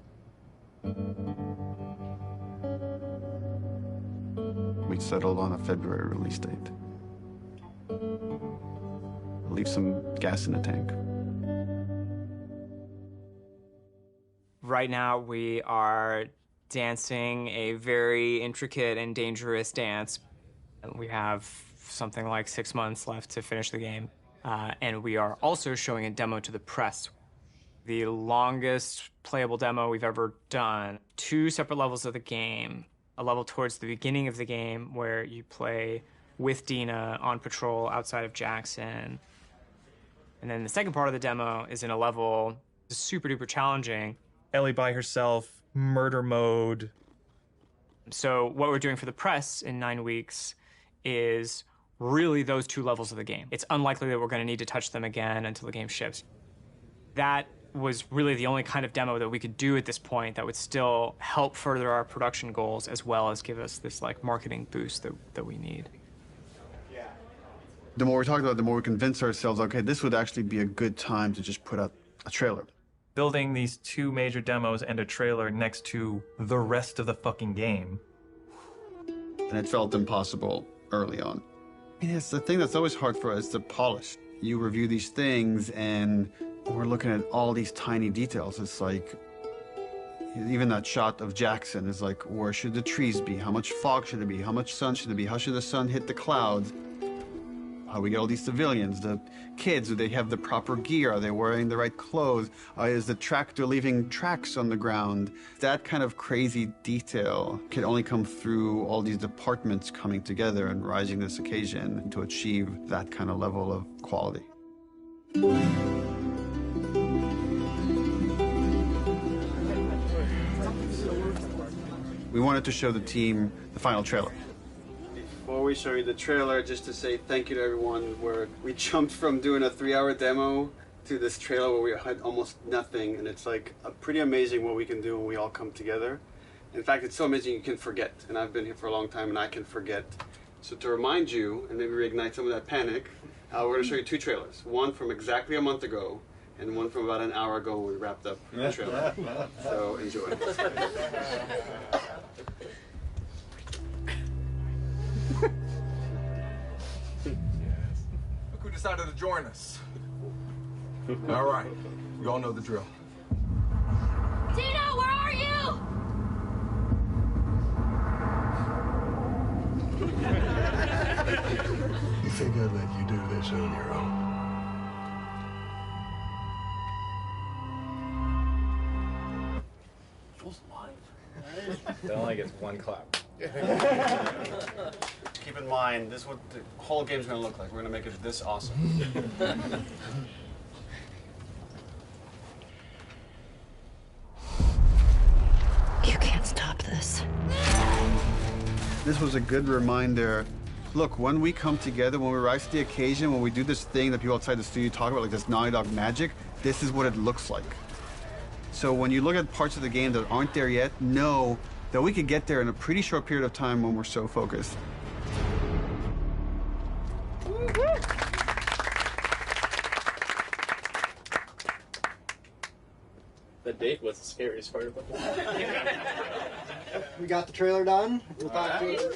[SPEAKER 12] We settled on a February release date. Leave some gas in the tank.
[SPEAKER 5] Right now, we are dancing a very intricate and dangerous dance. We have something like 6 months left to finish the game. And we are also showing a demo to the press. The longest playable demo we've ever done. 2 separate levels of the game. A level towards the beginning of the game where you play with Dina on patrol outside of Jackson. And then the second part of the demo is in a level that's super duper challenging.
[SPEAKER 2] Ellie by herself, murder mode.
[SPEAKER 5] So what we're doing for the press in 9 weeks is really those 2 levels of the game. It's unlikely that we're going to need to touch them again until the game ships. That was really the only kind of demo that we could do at this point that would still help further our production goals as well as give us this like marketing boost that we need.
[SPEAKER 12] The more we talked about it, the more we convinced ourselves, okay, this would actually be a good time to just put out a trailer.
[SPEAKER 2] Building these 2 major demos and a trailer next to the rest of the fucking game.
[SPEAKER 12] And it felt impossible early on. I mean, it's the thing that's always hard for us to polish. You review these things and we're looking at all these tiny details. It's like, Even that shot of Jackson is like, where should the trees be? How much fog should there be? How much sun should there be? How should the sun hit the clouds? How we get all these civilians, the kids, do they have the proper gear? Are they wearing the right clothes? Is the tractor leaving tracks on the ground? That kind of crazy detail can only come through all these departments coming together and rising this occasion to achieve that kind of level of quality. We wanted to show the team the final trailer. Before we show you the trailer, just to say thank you to everyone, where we jumped from doing a 3-hour demo to this trailer where we had almost nothing, and it's like pretty amazing what we can do when we all come together. In fact, it's so amazing you can forget, and I've been here for a long time and I can forget. So to remind you, and maybe reignite some of that panic, we're going to show you 2 trailers. One from exactly a month ago, and one from about an hour ago when we wrapped up the trailer. So enjoy.
[SPEAKER 6] Look who decided to join us. All right, you all know the drill.
[SPEAKER 17] Tino, where are you?
[SPEAKER 6] You think I'd let you do this on your own?
[SPEAKER 2] It only gets 1 clap.
[SPEAKER 12] Keep in mind, this is what the whole game's going to look like. We're going to make it this awesome.
[SPEAKER 20] You can't stop this.
[SPEAKER 12] This was a good reminder. Look, when we come together, when we rise to the occasion, when we do this thing that people outside the studio talk about, like this Naughty Dog magic, this is what it looks like. So when you look at parts of the game that aren't there yet, know that we could get there in a pretty short period of time when we're so focused.
[SPEAKER 11] The date was the scariest part of it.
[SPEAKER 15] We got the trailer done. We'll talk to it.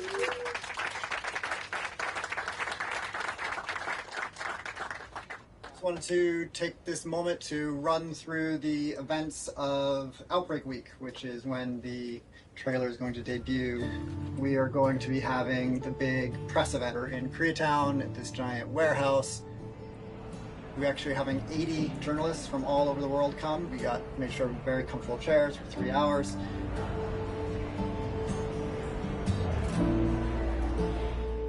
[SPEAKER 15] Just wanted to take this moment to run through the events of Outbreak Week, which is when the trailer is going to debut. We are going to be having the big press event in Koreatown at this giant warehouse. We're actually having 80 journalists from all over the world come. We got made sure very comfortable chairs for 3 hours.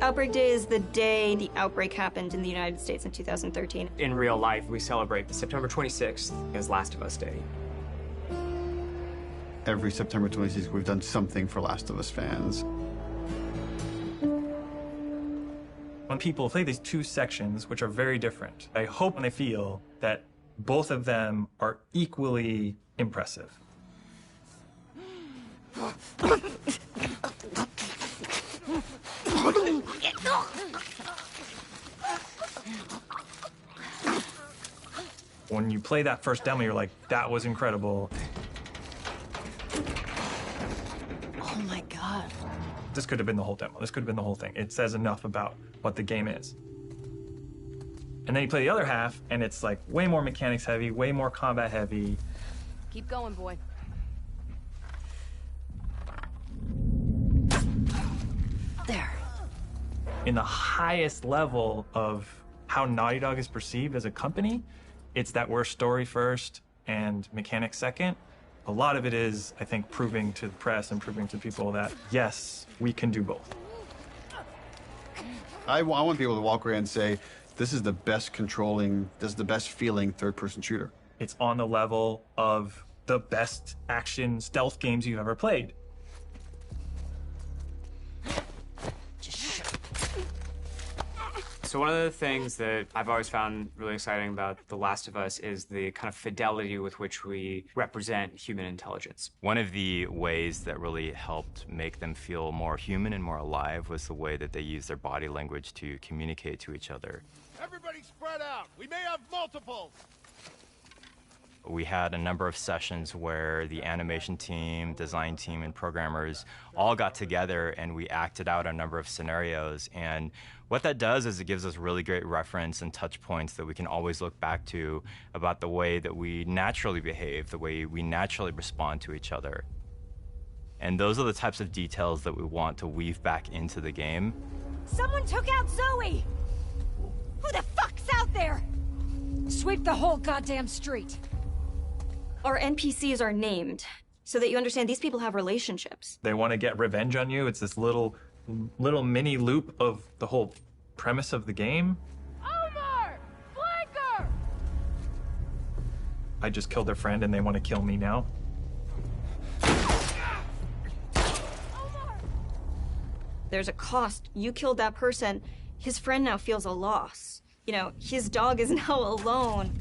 [SPEAKER 16] Outbreak Day is the day the outbreak happened in the United States in 2013.
[SPEAKER 5] In real life, we celebrate the September 26th as Last of Us Day.
[SPEAKER 12] Every September 26th, we've done something for Last of Us fans.
[SPEAKER 2] When people play these 2 sections, which are very different, I hope and I feel that both of them are equally impressive. When you play that first demo, you're like, that was incredible.
[SPEAKER 20] Oh my God.
[SPEAKER 2] This could have been the whole demo. This could have been the whole thing. It says enough about what the game is. And then you play the other half, and it's like way more mechanics heavy, way more combat heavy.
[SPEAKER 20] Keep going, boy. There.
[SPEAKER 2] In the highest level of how Naughty Dog is perceived as a company, it's that we're story first and mechanics second. A lot of it is, I think, proving to the press and proving to people that, yes, we can do both.
[SPEAKER 12] I want people to walk away and say, this is the best controlling, this is the best feeling third-person shooter.
[SPEAKER 2] It's on the level of the best action stealth games you've ever played.
[SPEAKER 5] So one of the things that I've always found really exciting about The Last of Us is the kind of fidelity with which we represent human intelligence.
[SPEAKER 3] One of the ways that really helped make them feel more human and more alive was the way that they used their body language to communicate to each other.
[SPEAKER 19] Everybody spread out. We may have multiples.
[SPEAKER 3] We had a number of sessions where the animation team, design team, and programmers all got together and we acted out a number of scenarios. And what that does is it gives us really great reference and touch points that we can always look back to about the way that we naturally behave, the way we naturally respond to each other. And those are the types of details that we want to weave back into the game.
[SPEAKER 17] Someone took out Zoe! Who the fuck's out there? Sweep the whole goddamn street.
[SPEAKER 16] Our NPCs are named so that you understand these people have relationships.
[SPEAKER 2] They want to get revenge on you. It's this little mini loop of the whole premise of the game.
[SPEAKER 17] Omar! Flanker!
[SPEAKER 2] I just killed their friend and they want to kill me now.
[SPEAKER 16] There's a cost. You killed that person. His friend now feels a loss. You know, his dog is now alone.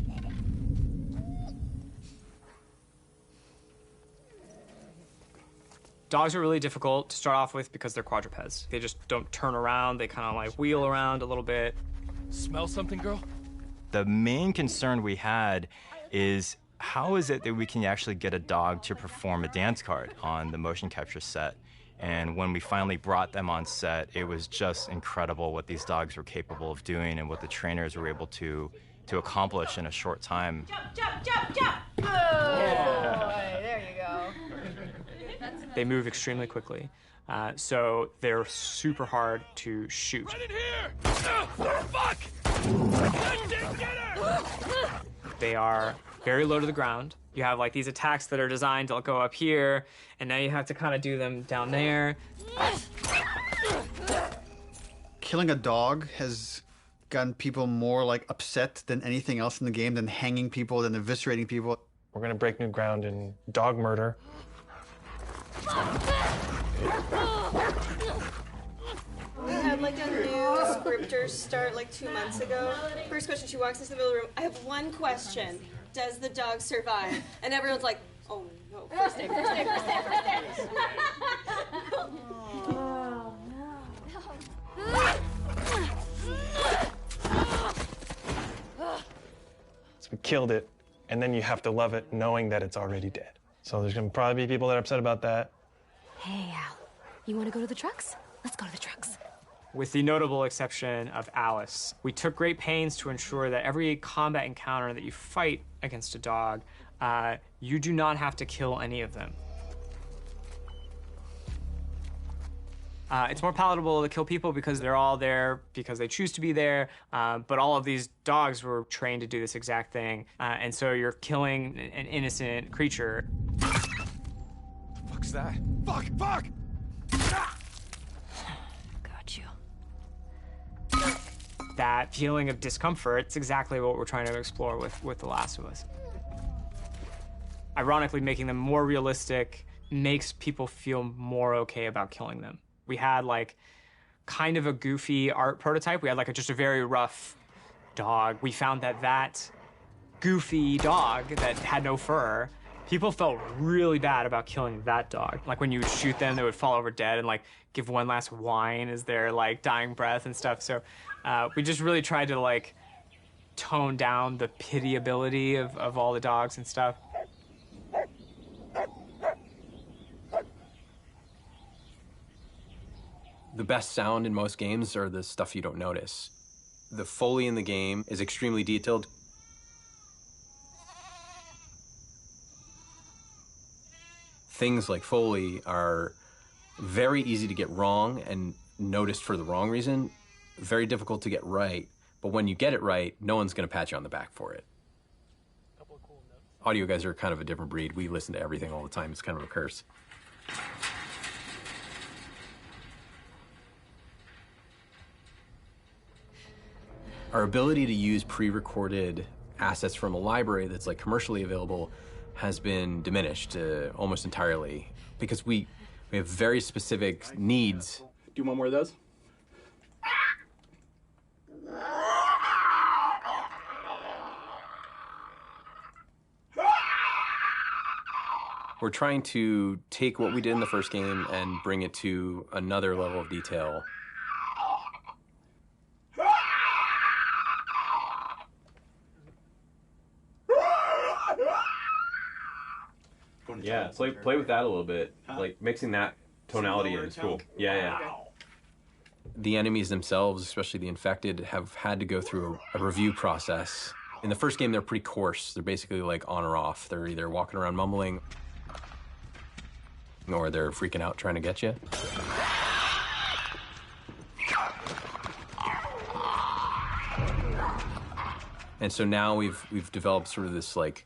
[SPEAKER 5] Dogs are really difficult to start off with because they're quadrupeds. They just don't turn around. They kind of like wheel around a little bit.
[SPEAKER 6] Smell something, girl?
[SPEAKER 3] The main concern we had is how is it that we can actually get a dog to perform a dance card on the motion capture set? And when we finally brought them on set, it was just incredible what these dogs were capable of doing and what the trainers were able to accomplish in a short time.
[SPEAKER 17] Jump! Oh, there you go.
[SPEAKER 5] They move extremely quickly, so they're super hard to shoot.
[SPEAKER 6] Right in here! Fuck! Get her!
[SPEAKER 5] They are very low to the ground. You have like these attacks that are designed to go up here, and now you have to kind of do them down there.
[SPEAKER 12] Killing a dog has gotten people more like upset than anything else in the game, than hanging people, than eviscerating people.
[SPEAKER 2] We're gonna break new ground in dog murder.
[SPEAKER 16] We had like a new scripter start like 2 months ago. First question, she walks into the middle of the room. I have one question. Does the dog survive? And everyone's like, oh no, first name. Oh
[SPEAKER 2] So we killed it, and then you have to love it knowing that it's already dead. So there's gonna probably be people that are upset about that.
[SPEAKER 7] Hey, Al, you want to go to the trucks? Let's go to the trucks.
[SPEAKER 5] With the notable exception of Alice, we took great pains to ensure that every combat encounter that you fight against a dog, you do not have to kill any of them. It's more palatable to kill people because they're all there because they choose to be there, but all of these dogs were trained to do this exact thing, and so you're killing an innocent creature.
[SPEAKER 6] Fuck's that? Fuck!
[SPEAKER 7] Got you.
[SPEAKER 5] That feeling of discomfort, it's exactly what we're trying to explore with The Last of Us. Ironically, making them more realistic makes people feel more okay about killing them. We had like kind of a goofy art prototype. We had like just a very rough dog. We found that goofy dog that had no fur, people felt really bad about killing that dog. Like when you would shoot them, they would fall over dead and like give one last whine as their like dying breath and stuff. So we just really tried to like tone down the pitiability of all the dogs and stuff.
[SPEAKER 8] The best sound in most games are the stuff you don't notice. The Foley in the game is extremely detailed. Things like Foley are very easy to get wrong and noticed for the wrong reason, very difficult to get right, but when you get it right, no one's going to pat you on the back for it. Audio guys are kind of a different breed. We listen to everything all the time. It's kind of a curse. Our ability to use pre-recorded assets from a library that's like commercially available has been diminished almost entirely because we have very specific needs.
[SPEAKER 11] Do one more of those?
[SPEAKER 8] We're trying to take what we did in the first game and bring it to another level of detail.
[SPEAKER 4] monotone.
[SPEAKER 1] Yeah, play with that a little bit. Like mixing that tonality in is cool. Yeah.
[SPEAKER 8] The enemies themselves, especially the infected, have had to go through a review process. In the first game, they're pretty coarse. They're basically like on or off. They're either walking around mumbling or they're freaking out trying to get you. And so now we've developed sort of this like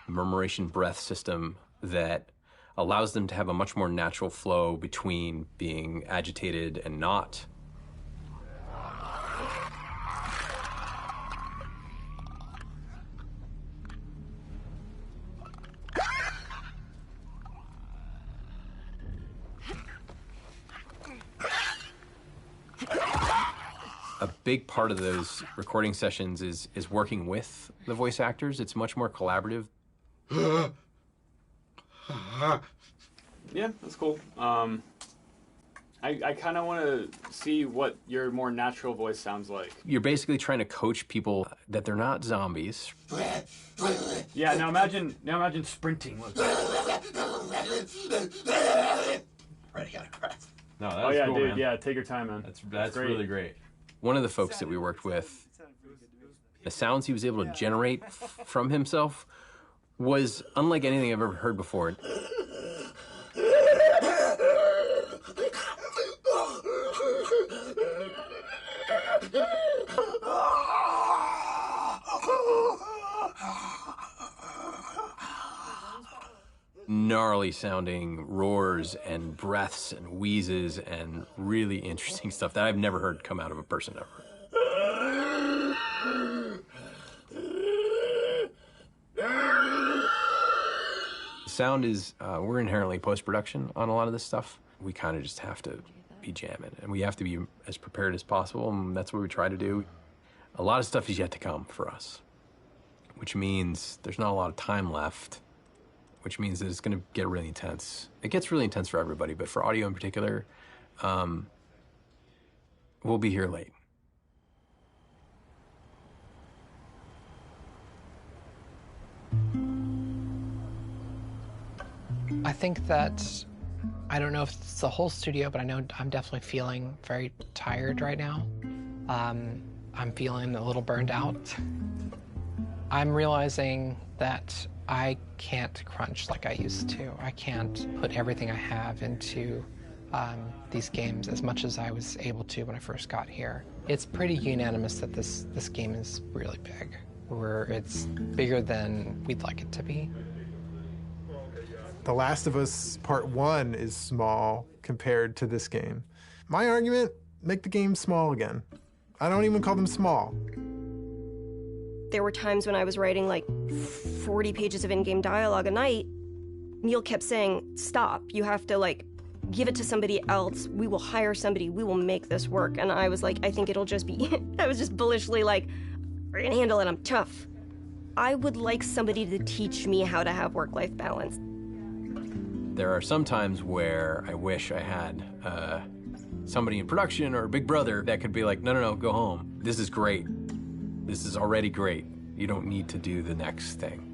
[SPEAKER 8] murmuration breath system that allows them to have a much more natural flow between being agitated and not. A big part of those recording sessions is working with the voice actors. It's much more collaborative.
[SPEAKER 13] Yeah, that's cool. I kind of want to see what your more natural voice sounds like.
[SPEAKER 8] You're basically trying to coach people that they're not zombies.
[SPEAKER 13] Yeah, now imagine sprinting like that.
[SPEAKER 1] Ready, out of breath. No, that's
[SPEAKER 13] Oh yeah,
[SPEAKER 1] cool,
[SPEAKER 13] dude.
[SPEAKER 1] man.
[SPEAKER 13] Yeah, take your time, man.
[SPEAKER 1] That's
[SPEAKER 13] great.
[SPEAKER 1] really great.
[SPEAKER 8] One of the folks that we worked with, the sounds he was able to generate from himself was unlike anything I've ever heard before. Gnarly sounding roars and breaths and wheezes and really interesting stuff that I've never heard come out of a person ever. Sound is, we're inherently post-production on a lot of this stuff. We kind of just have to be jamming and we have to be as prepared as possible, and that's what we try to do. A lot of stuff is yet to come for us, which means there's not a lot of time left, which means that it's going to get really intense. It gets really intense for everybody, but for audio in particular, we'll be here late.
[SPEAKER 9] I think that, I don't know if it's the whole studio, but I know I'm definitely feeling very tired right now. I'm feeling a little burned out. I'm realizing that I can't crunch like I used to. I can't put everything I have into these games as much as I was able to when I first got here. It's pretty unanimous that this game is really big, where it's bigger than we'd like it to be.
[SPEAKER 14] The Last of Us Part 1 is small compared to this game. My argument, make the game small again. I don't even call them small.
[SPEAKER 19] There were times when I was writing like 40 pages of in-game dialogue a night. Neil kept saying, stop, you have to like give it to somebody else. We will hire somebody, we will make this work. And I was like, I think it'll just be, I was just bullishly like, I can handle it, I'm tough. I would like somebody to teach me how to have work-life balance.
[SPEAKER 8] There are some times where I wish I had somebody in production or a big brother that could be like, no, go home. This is great. This is already great. You don't need to do the next thing.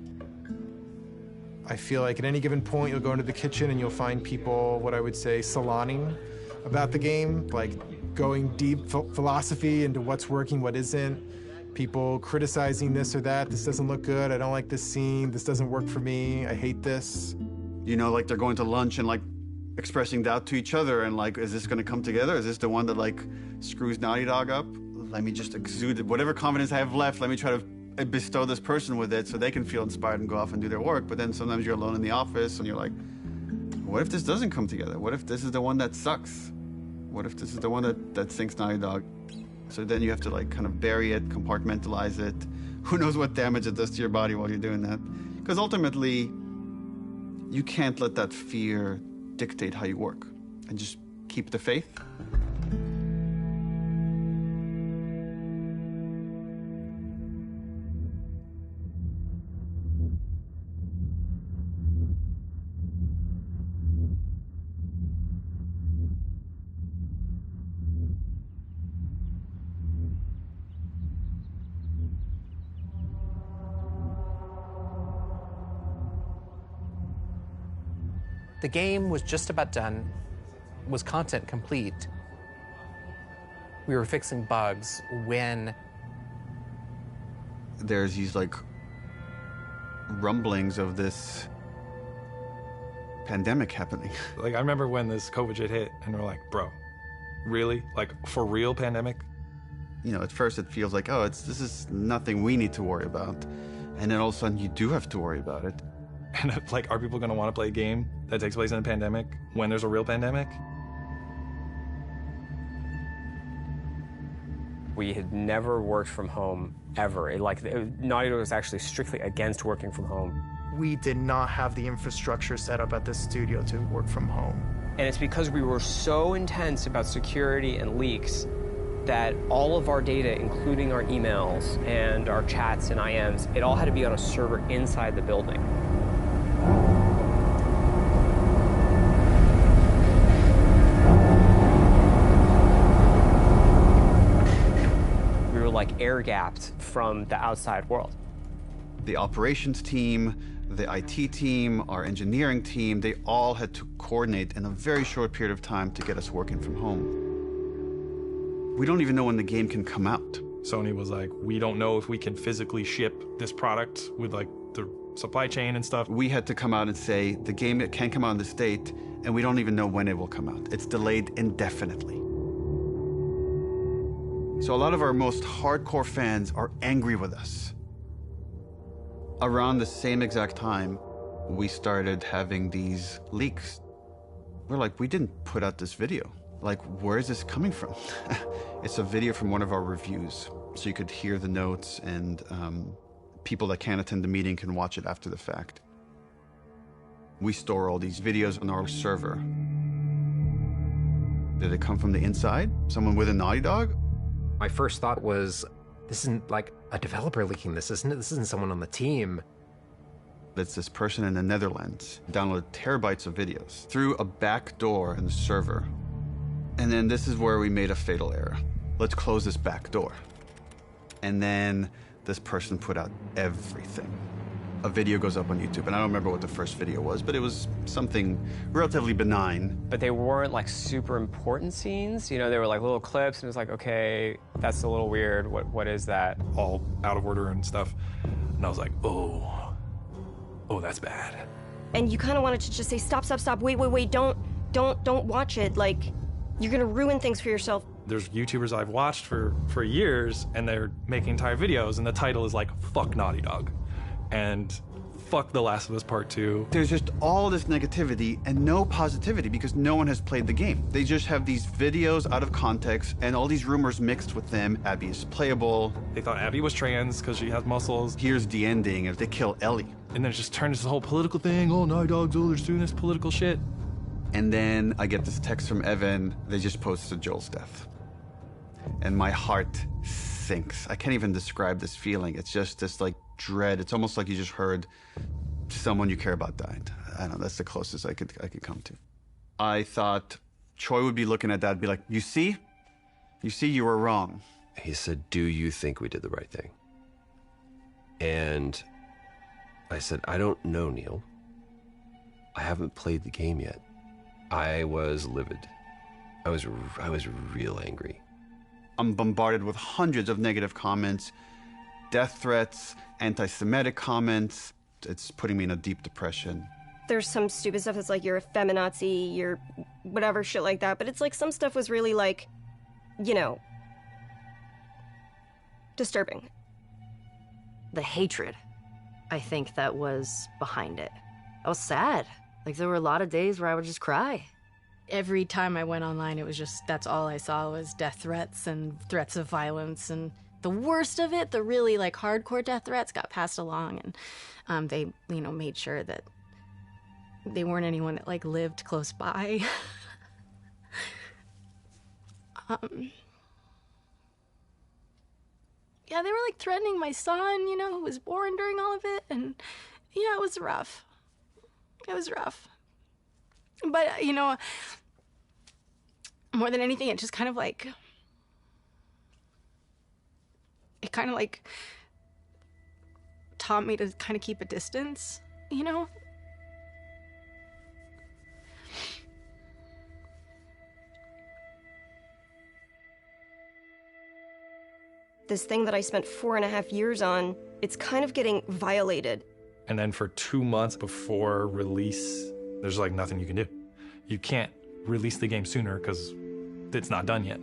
[SPEAKER 14] I feel like at any given point, you'll go into the kitchen and you'll find people, what I would say, salonning about the game, like going deep philosophy into what's working, what isn't. People criticizing this or that. This doesn't look good. I don't like this scene. This doesn't work for me. I hate this.
[SPEAKER 12] You know, like they're going to lunch and like expressing doubt to each other and like, is this gonna come together? Is this the one that like screws Naughty Dog up? Let me just exude whatever confidence I have left. Let me try to bestow this person with it so they can feel inspired and go off and do their work. But then sometimes you're alone in the office and you're like, what if this doesn't come together? What if this is the one that sucks? What if this is the one that sinks Naughty Dog? So then you have to like kind of bury it, compartmentalize it. Who knows what damage it does to your body while you're doing that? Because ultimately, you can't let that fear dictate how you work, and just keep the faith.
[SPEAKER 9] The game was just about done, was content complete. We were fixing bugs when
[SPEAKER 12] there's these like rumblings of this pandemic happening.
[SPEAKER 2] Like, I remember when this COVID shit hit, and we're like, bro, really? Like, for real pandemic?
[SPEAKER 12] You know, at first it feels like, oh, this is nothing we need to worry about. And then all of a sudden you do have to worry about it.
[SPEAKER 2] And like, are people gonna want to play a game that takes place in a pandemic when there's a real pandemic?
[SPEAKER 10] We had never worked from home ever. Naughty Dog was actually strictly against working from home.
[SPEAKER 2] We did not have the infrastructure set up at this studio to work from home.
[SPEAKER 10] And it's because we were so intense about security and leaks that all of our data, including our emails and our chats and IMs, it all had to be on a server inside the building. We were like air-gapped from the outside world.
[SPEAKER 12] The operations team, the IT team, our engineering team, they all had to coordinate in a very short period of time to get us working from home. We don't even know when the game can come out.
[SPEAKER 2] Sony was like, we don't know if we can physically ship this product with like the supply chain and stuff.
[SPEAKER 12] We had to come out and say, the game can come out in this date, and we don't even know when it will come out. It's delayed indefinitely. So a lot of our most hardcore fans are angry with us. Around the same exact time, we started having these leaks. We're like, we didn't put out this video. Like, where is this coming from? It's a video from one of our reviews, so you could hear the notes, and people that can't attend the meeting can watch it after the fact. We store all these videos on our server. Did it come from the inside? Someone with a Naughty Dog?
[SPEAKER 25] My first thought was, this isn't like a developer leaking this, isn't it? This isn't someone on the team.
[SPEAKER 12] It's this person in the Netherlands downloaded terabytes of videos through a back door in the server. And then this is where we made a fatal error. Let's close this back door. And then this person put out everything. A video goes up on YouTube, and I don't remember what the first video was, but it was something relatively benign.
[SPEAKER 10] But they weren't like super important scenes. You know, they were like little clips, and it was like, okay, that's a little weird. What is that?
[SPEAKER 2] All out of order and stuff. And I was like, oh, that's bad.
[SPEAKER 19] And you kind of wanted to just say, stop, wait, don't watch it. Like, you're gonna ruin things for yourself.
[SPEAKER 2] There's YouTubers I've watched for years, and they're making entire videos, and the title is like, fuck Naughty Dog. And fuck The Last of Us Part 2.
[SPEAKER 12] There's just all this negativity and no positivity because no one has played the game. They just have these videos out of context and all these rumors mixed with them. Abby is playable.
[SPEAKER 2] They thought Abby was trans because she has muscles.
[SPEAKER 12] Here's the ending if they kill Ellie.
[SPEAKER 2] And then it just turned into this whole political thing. Oh, Naughty Dog's they're doing this political shit.
[SPEAKER 12] And then I get this text from Evan. They just posted Joel's death. And my heart sinks. I can't even describe this feeling. It's just this like dread. It's almost like you just heard someone you care about died. I don't know, that's the closest I could come to. I thought Troy would be looking at that and be like, you see, you were wrong.
[SPEAKER 18] He said, do you think we did the right thing? And I said, I don't know, Neil. I haven't played the game yet. I was livid. I was real angry.
[SPEAKER 12] I'm bombarded with hundreds of negative comments, death threats, anti-Semitic comments. It's putting me in a deep depression.
[SPEAKER 19] There's some stupid stuff that's like, you're a feminazi, you're whatever shit like that, but it's like some stuff was really like, you know, disturbing.
[SPEAKER 20] The hatred, I think, that was behind it. I was sad. Like, there were a lot of days where I would just cry.
[SPEAKER 21] Every time I went online, it was just, that's all I saw was death threats and threats of violence. And the worst of it, the really like hardcore death threats got passed along, and they, you know, made sure that they weren't anyone that like lived close by. Yeah, they were like threatening my son, you know, who was born during all of it. And yeah, it was rough. It was rough. But, you know, more than anything, it just kind of like, it kind of like taught me to kind of keep a distance, you know?
[SPEAKER 19] This thing that I spent 4.5 years on, it's kind of getting violated.
[SPEAKER 2] And then for 2 months before release, there's like nothing you can do. You can't release the game sooner because it's not done yet.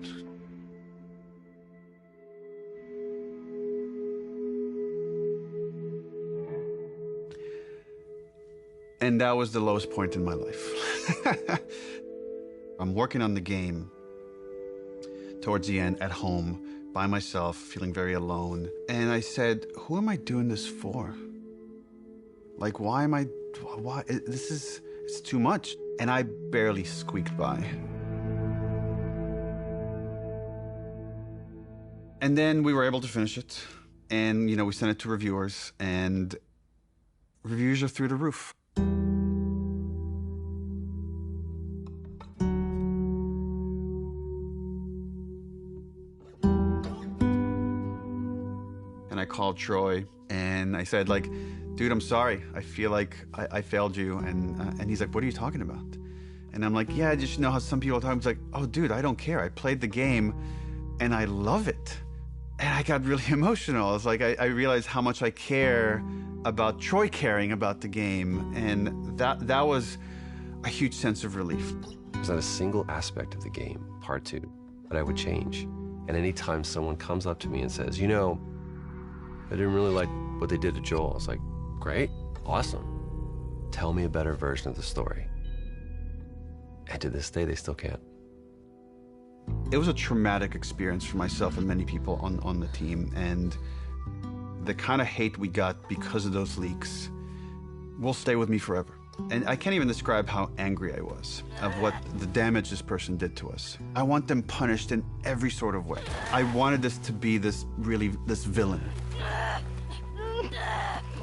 [SPEAKER 12] And that was the lowest point in my life. I'm working on the game towards the end at home by myself, feeling very alone. And I said, who am I doing this for? Like, why? It's too much. And I barely squeaked by. And then we were able to finish it. And, we sent it to reviewers, and reviews are through the roof. And I called Troy and I said, dude, I'm sorry. I feel like I failed you. And he's like, what are you talking about? And I'm like, yeah, I just know how some people talk. He's like, oh, dude, I don't care. I played the game and I love it. And I got really emotional. I was like, I realized how much I care about Troy caring about the game. And that was a huge sense of relief.
[SPEAKER 18] There's not a single aspect of the game, part 2, that I would change. And anytime someone comes up to me and says, I didn't really like what they did to Joel, I was like, great, awesome. Tell me a better version of the story. And to this day, they still can't.
[SPEAKER 12] It was a traumatic experience for myself and many people on the team, and the kind of hate we got because of those leaks will stay with me forever. And I can't even describe how angry I was of what the damage this person did to us. I want them punished in every sort of way. I wanted this to be this villain.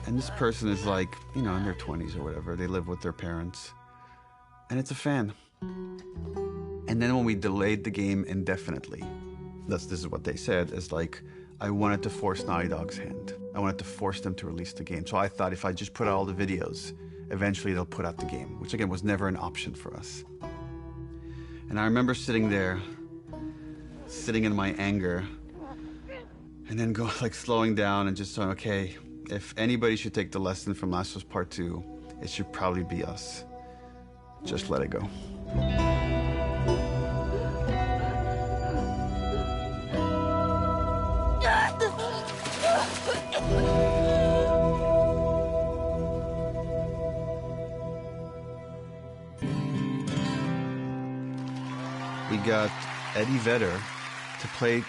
[SPEAKER 12] And this person is like, in their 20s or whatever. They live with their parents. And it's a fan. And then when we delayed the game indefinitely, this is what they said, is like, I wanted to force Naughty Dog's hand. I wanted to force them to release the game. So I thought if I just put out all the videos, eventually they'll put out the game, which again was never an option for us. And I remember sitting there, sitting in my anger, and then slowing down and just saying, okay, if anybody should take the lesson from Last of Us Part 2, it should probably be us. Just let it go. We got Eddie Vedder to play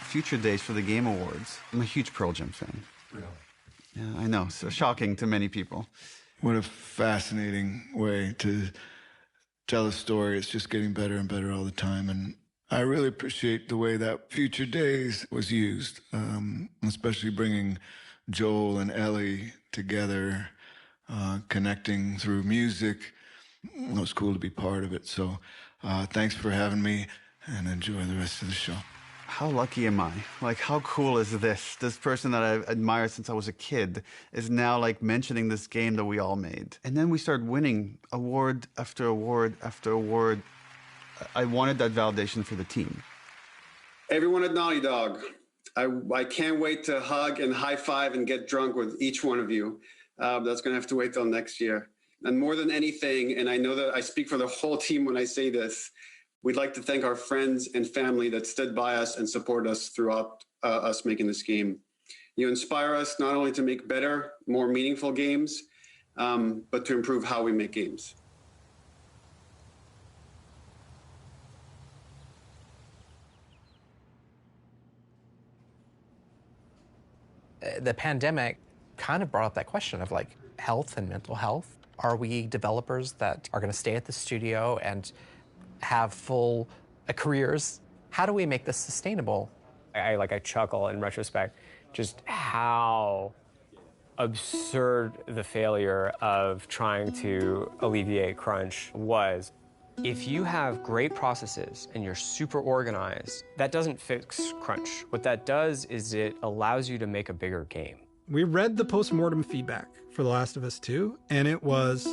[SPEAKER 12] Future Days for the Game Awards. I'm a huge Pearl Jam fan.
[SPEAKER 3] Really?
[SPEAKER 12] Yeah, I know. So shocking to many people.
[SPEAKER 3] What a fascinating way to tell a story. It's just getting better and better all the time. And I really appreciate the way that Future Days was used, especially bringing Joel and Ellie together, connecting through music. It was cool to be part of it. So thanks for having me, and enjoy the rest of the show.
[SPEAKER 12] How lucky am I? How cool is this? This person that I've admired since I was a kid is now mentioning this game that we all made. And then we started winning award after award after award. I wanted that validation for the team.
[SPEAKER 15] Everyone at Naughty Dog, I can't wait to hug and high five and get drunk with each one of you. That's going to have to wait till next year. And more than anything, and I know that I speak for the whole team when I say this, we'd like to thank our friends and family that stood by us and supported us throughout us making this game. You inspire us not only to make better, more meaningful games, but to improve how we make games.
[SPEAKER 9] The pandemic kind of brought up that question of health and mental health. Are we developers that are going to stay at the studio and have full careers? How do we make this sustainable?
[SPEAKER 10] I chuckle in retrospect just how absurd the failure of trying to alleviate crunch was. If you have great processes and you're super organized, that doesn't fix crunch. What that does is it allows you to make a bigger game.
[SPEAKER 22] We read the post-mortem feedback for The Last of Us 2, and it was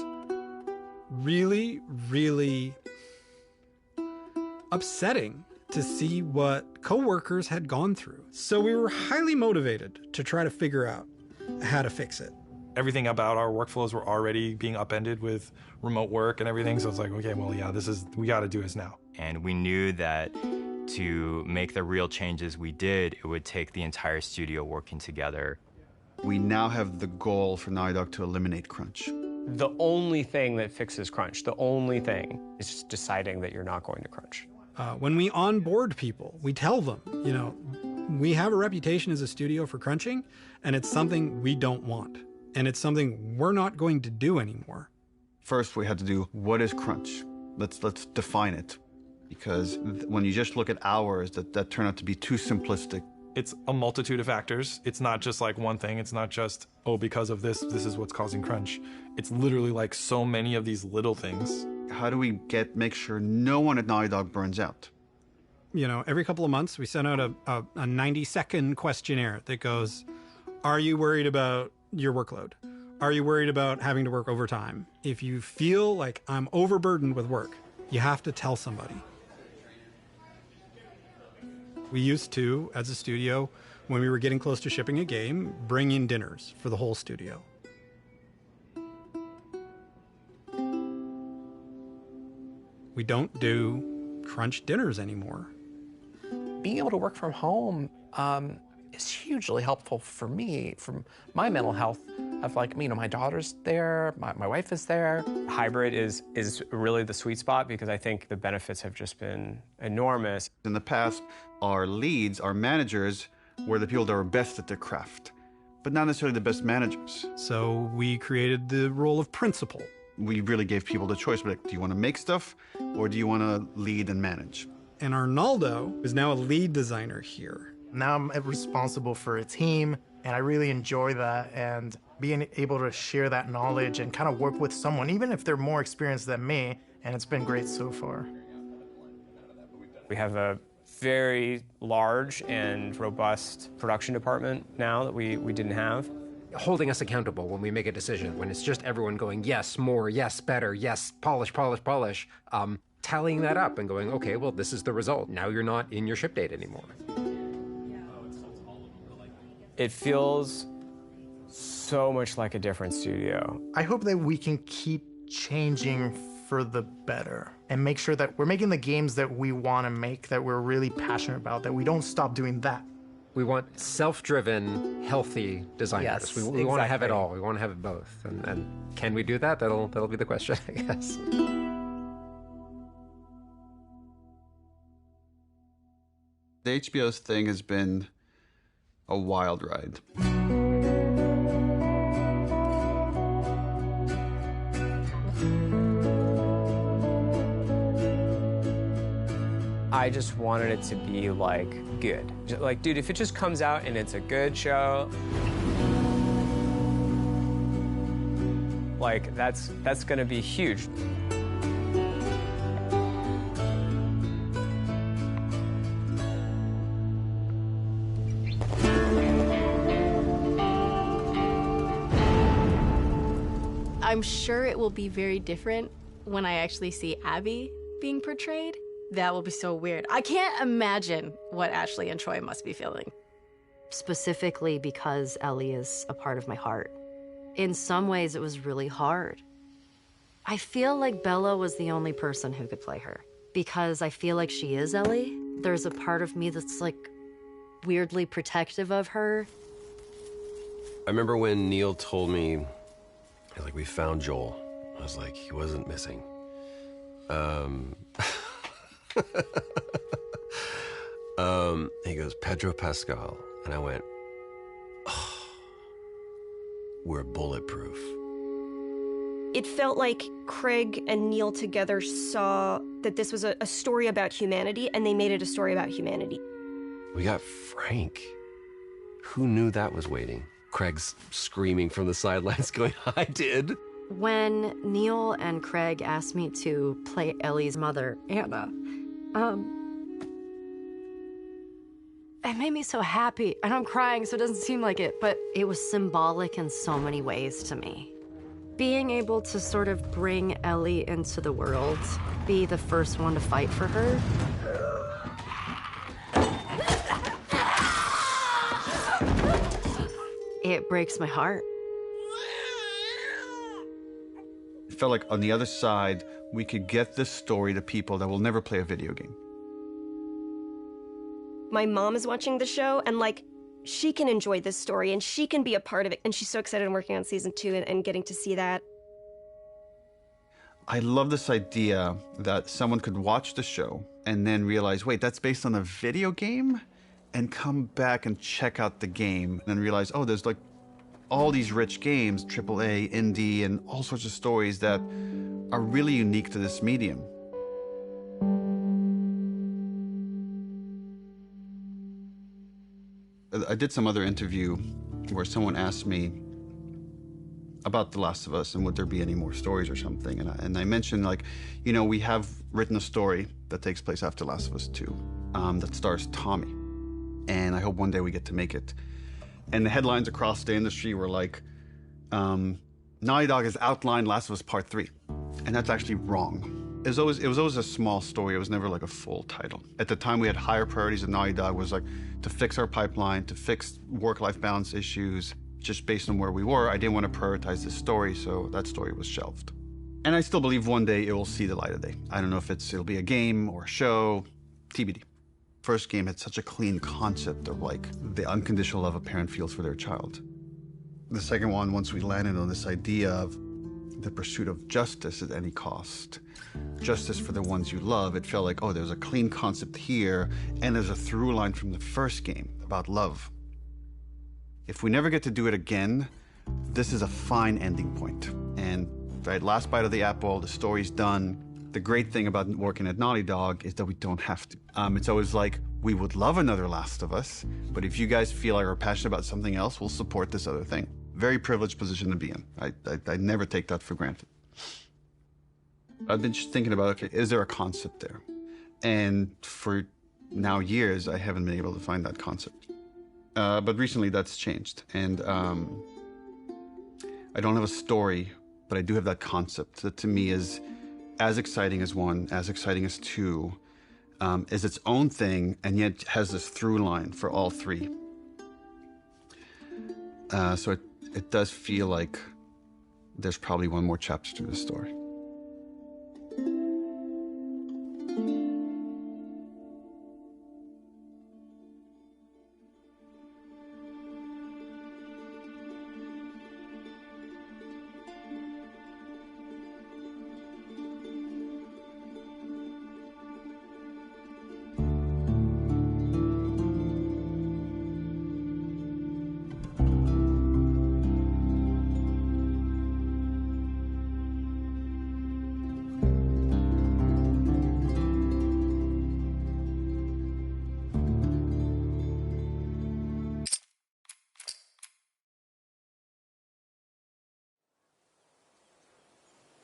[SPEAKER 22] really, really upsetting to see what coworkers had gone through. So we were highly motivated to try to figure out how to fix it.
[SPEAKER 2] Everything about our workflows were already being upended with remote work and everything. So it's like, okay, well, yeah, we got to do this now.
[SPEAKER 6] And we knew that to make the real changes we did, it would take the entire studio working together.
[SPEAKER 12] We now have the goal for Naughty Dog to eliminate crunch.
[SPEAKER 10] The only thing that fixes crunch, the only thing, is just deciding that you're not going to crunch.
[SPEAKER 22] When we onboard people, we tell them, we have a reputation as a studio for crunching, and it's something we don't want. And it's something we're not going to do anymore.
[SPEAKER 12] First, we had to do, what is crunch? Let's define it. Because when you just look at hours, that turned out to be too simplistic.
[SPEAKER 2] It's a multitude of factors. It's not just like one thing. It's not just, because of this is what's causing crunch. It's literally like so many of these little things.
[SPEAKER 12] How do we make sure no one at Naughty Dog burns out?
[SPEAKER 22] Every couple of months, we send out a 90-second questionnaire that goes, are you worried about your workload? Are you worried about having to work overtime? If you feel like I'm overburdened with work, you have to tell somebody. We used to, as a studio, when we were getting close to shipping a game, bring in dinners for the whole studio. We don't do crunch dinners anymore.
[SPEAKER 9] Being able to work from home is hugely helpful for me, for my mental health. Of my daughter's there, my wife is there.
[SPEAKER 10] Hybrid is really the sweet spot because I think the benefits have just been enormous.
[SPEAKER 12] In the past, our leads, our managers, were the people that were best at their craft, but not necessarily the best managers.
[SPEAKER 22] So we created the role of principal.
[SPEAKER 12] We really gave people the choice, do you want to make stuff or do you want to lead and manage?
[SPEAKER 22] And Arnaldo is now a lead designer here.
[SPEAKER 16] Now I'm responsible for a team, and I really enjoy that. And being able to share that knowledge and kind of work with someone, even if they're more experienced than me, and it's been great so far.
[SPEAKER 10] We have a very large and robust production department now that we didn't have.
[SPEAKER 25] Holding us accountable when we make a decision, when it's just everyone going, yes, more, yes, better, yes, polish, polish, polish, tallying that up and going, okay, well, this is the result. Now you're not in your ship date anymore.
[SPEAKER 10] It feels so much like a different studio.
[SPEAKER 16] I hope that we can keep changing for the better and make sure that we're making the games that we want to make, that we're really passionate about, that we don't stop doing that.
[SPEAKER 25] We want self-driven, healthy designers.
[SPEAKER 9] Yes,
[SPEAKER 25] we want to have it all. We want to have it both. And can we do that? That'll be the question, I guess.
[SPEAKER 12] The HBO's thing has been a wild ride.
[SPEAKER 10] I just wanted it to be good. Dude, if it just comes out and it's a good show, that's gonna be huge.
[SPEAKER 21] I'm sure it will be very different when I actually see Abby being portrayed. That will be so weird. I can't imagine what Ashley and Troy must be feeling.
[SPEAKER 20] Specifically because Ellie is a part of my heart. In some ways, it was really hard. I feel like Bella was the only person who could play her. Because I feel like she is Ellie. There's a part of me that's weirdly protective of her.
[SPEAKER 18] I remember when Neil told me, we found Joel. I was like, he wasn't missing. He goes, Pedro Pascal. And I went, oh, we're bulletproof.
[SPEAKER 19] It felt like Craig and Neil together saw that this was a story about humanity, and they made it a story about humanity.
[SPEAKER 18] We got Frank. Who knew that was waiting? Craig's screaming from the sidelines going, I did.
[SPEAKER 20] When Neil and Craig asked me to play Ellie's mother, Anna, it made me so happy. And I'm crying, so it doesn't seem like it, but it was symbolic in so many ways to me. Being able to sort of bring Ellie into the world, be the first one to fight for her, it breaks my heart.
[SPEAKER 12] It felt like on the other side, we could get this story to people that will never play a video game.
[SPEAKER 19] My mom is watching the show, and like, she can enjoy this story and she can be a part of it. And she's so excited I'm working on season 2 and getting to see that.
[SPEAKER 12] I love this idea that someone could watch the show and then realize, wait, that's based on a video game? And come back and check out the game and then realize, oh, there's like all these rich games, AAA, indie, and all sorts of stories that are really unique to this medium. I did some other interview where someone asked me about The Last of Us and would there be any more stories or something. And I mentioned, like, you know, we have written a story that takes place after Last of Us 2 that stars Tommy. And I hope one day we get to make it. And the headlines across the industry were like, Naughty Dog has outlined Last of Us Part 3. And that's actually wrong. It was always a small story. It was never like a full title. At the time, we had higher priorities at Naughty Dog, was like to fix our pipeline, to fix work-life balance issues. Just based on where we were, I didn't want to prioritize this story, so that story was shelved. And I still believe one day it will see the light of day. I don't know if it'll be a game or a show, TBD. First game had such a clean concept of like the unconditional love a parent feels for their child. The second one, once we landed on this idea of the pursuit of justice at any cost, justice for the ones you love, it felt like, oh, there's a clean concept here, and there's a through line from the first game about love. If we never get to do it again, this is a fine ending point. And right, last bite of the apple, the story's done. The great thing about working at Naughty Dog is that we don't have to. It's always like, we would love another Last of Us, but if you guys feel like are passionate about something else, we'll support this other thing. Very privileged position to be in. I never take that for granted. I've been just thinking about, okay, is there a concept there? And for now years, I haven't been able to find that concept. But recently that's changed. And I don't have a story, but I do have that concept that to me is as exciting as 1, as exciting as 2, is its own thing, and yet has this through line for all 3. So it does feel like there's probably one more chapter to the story.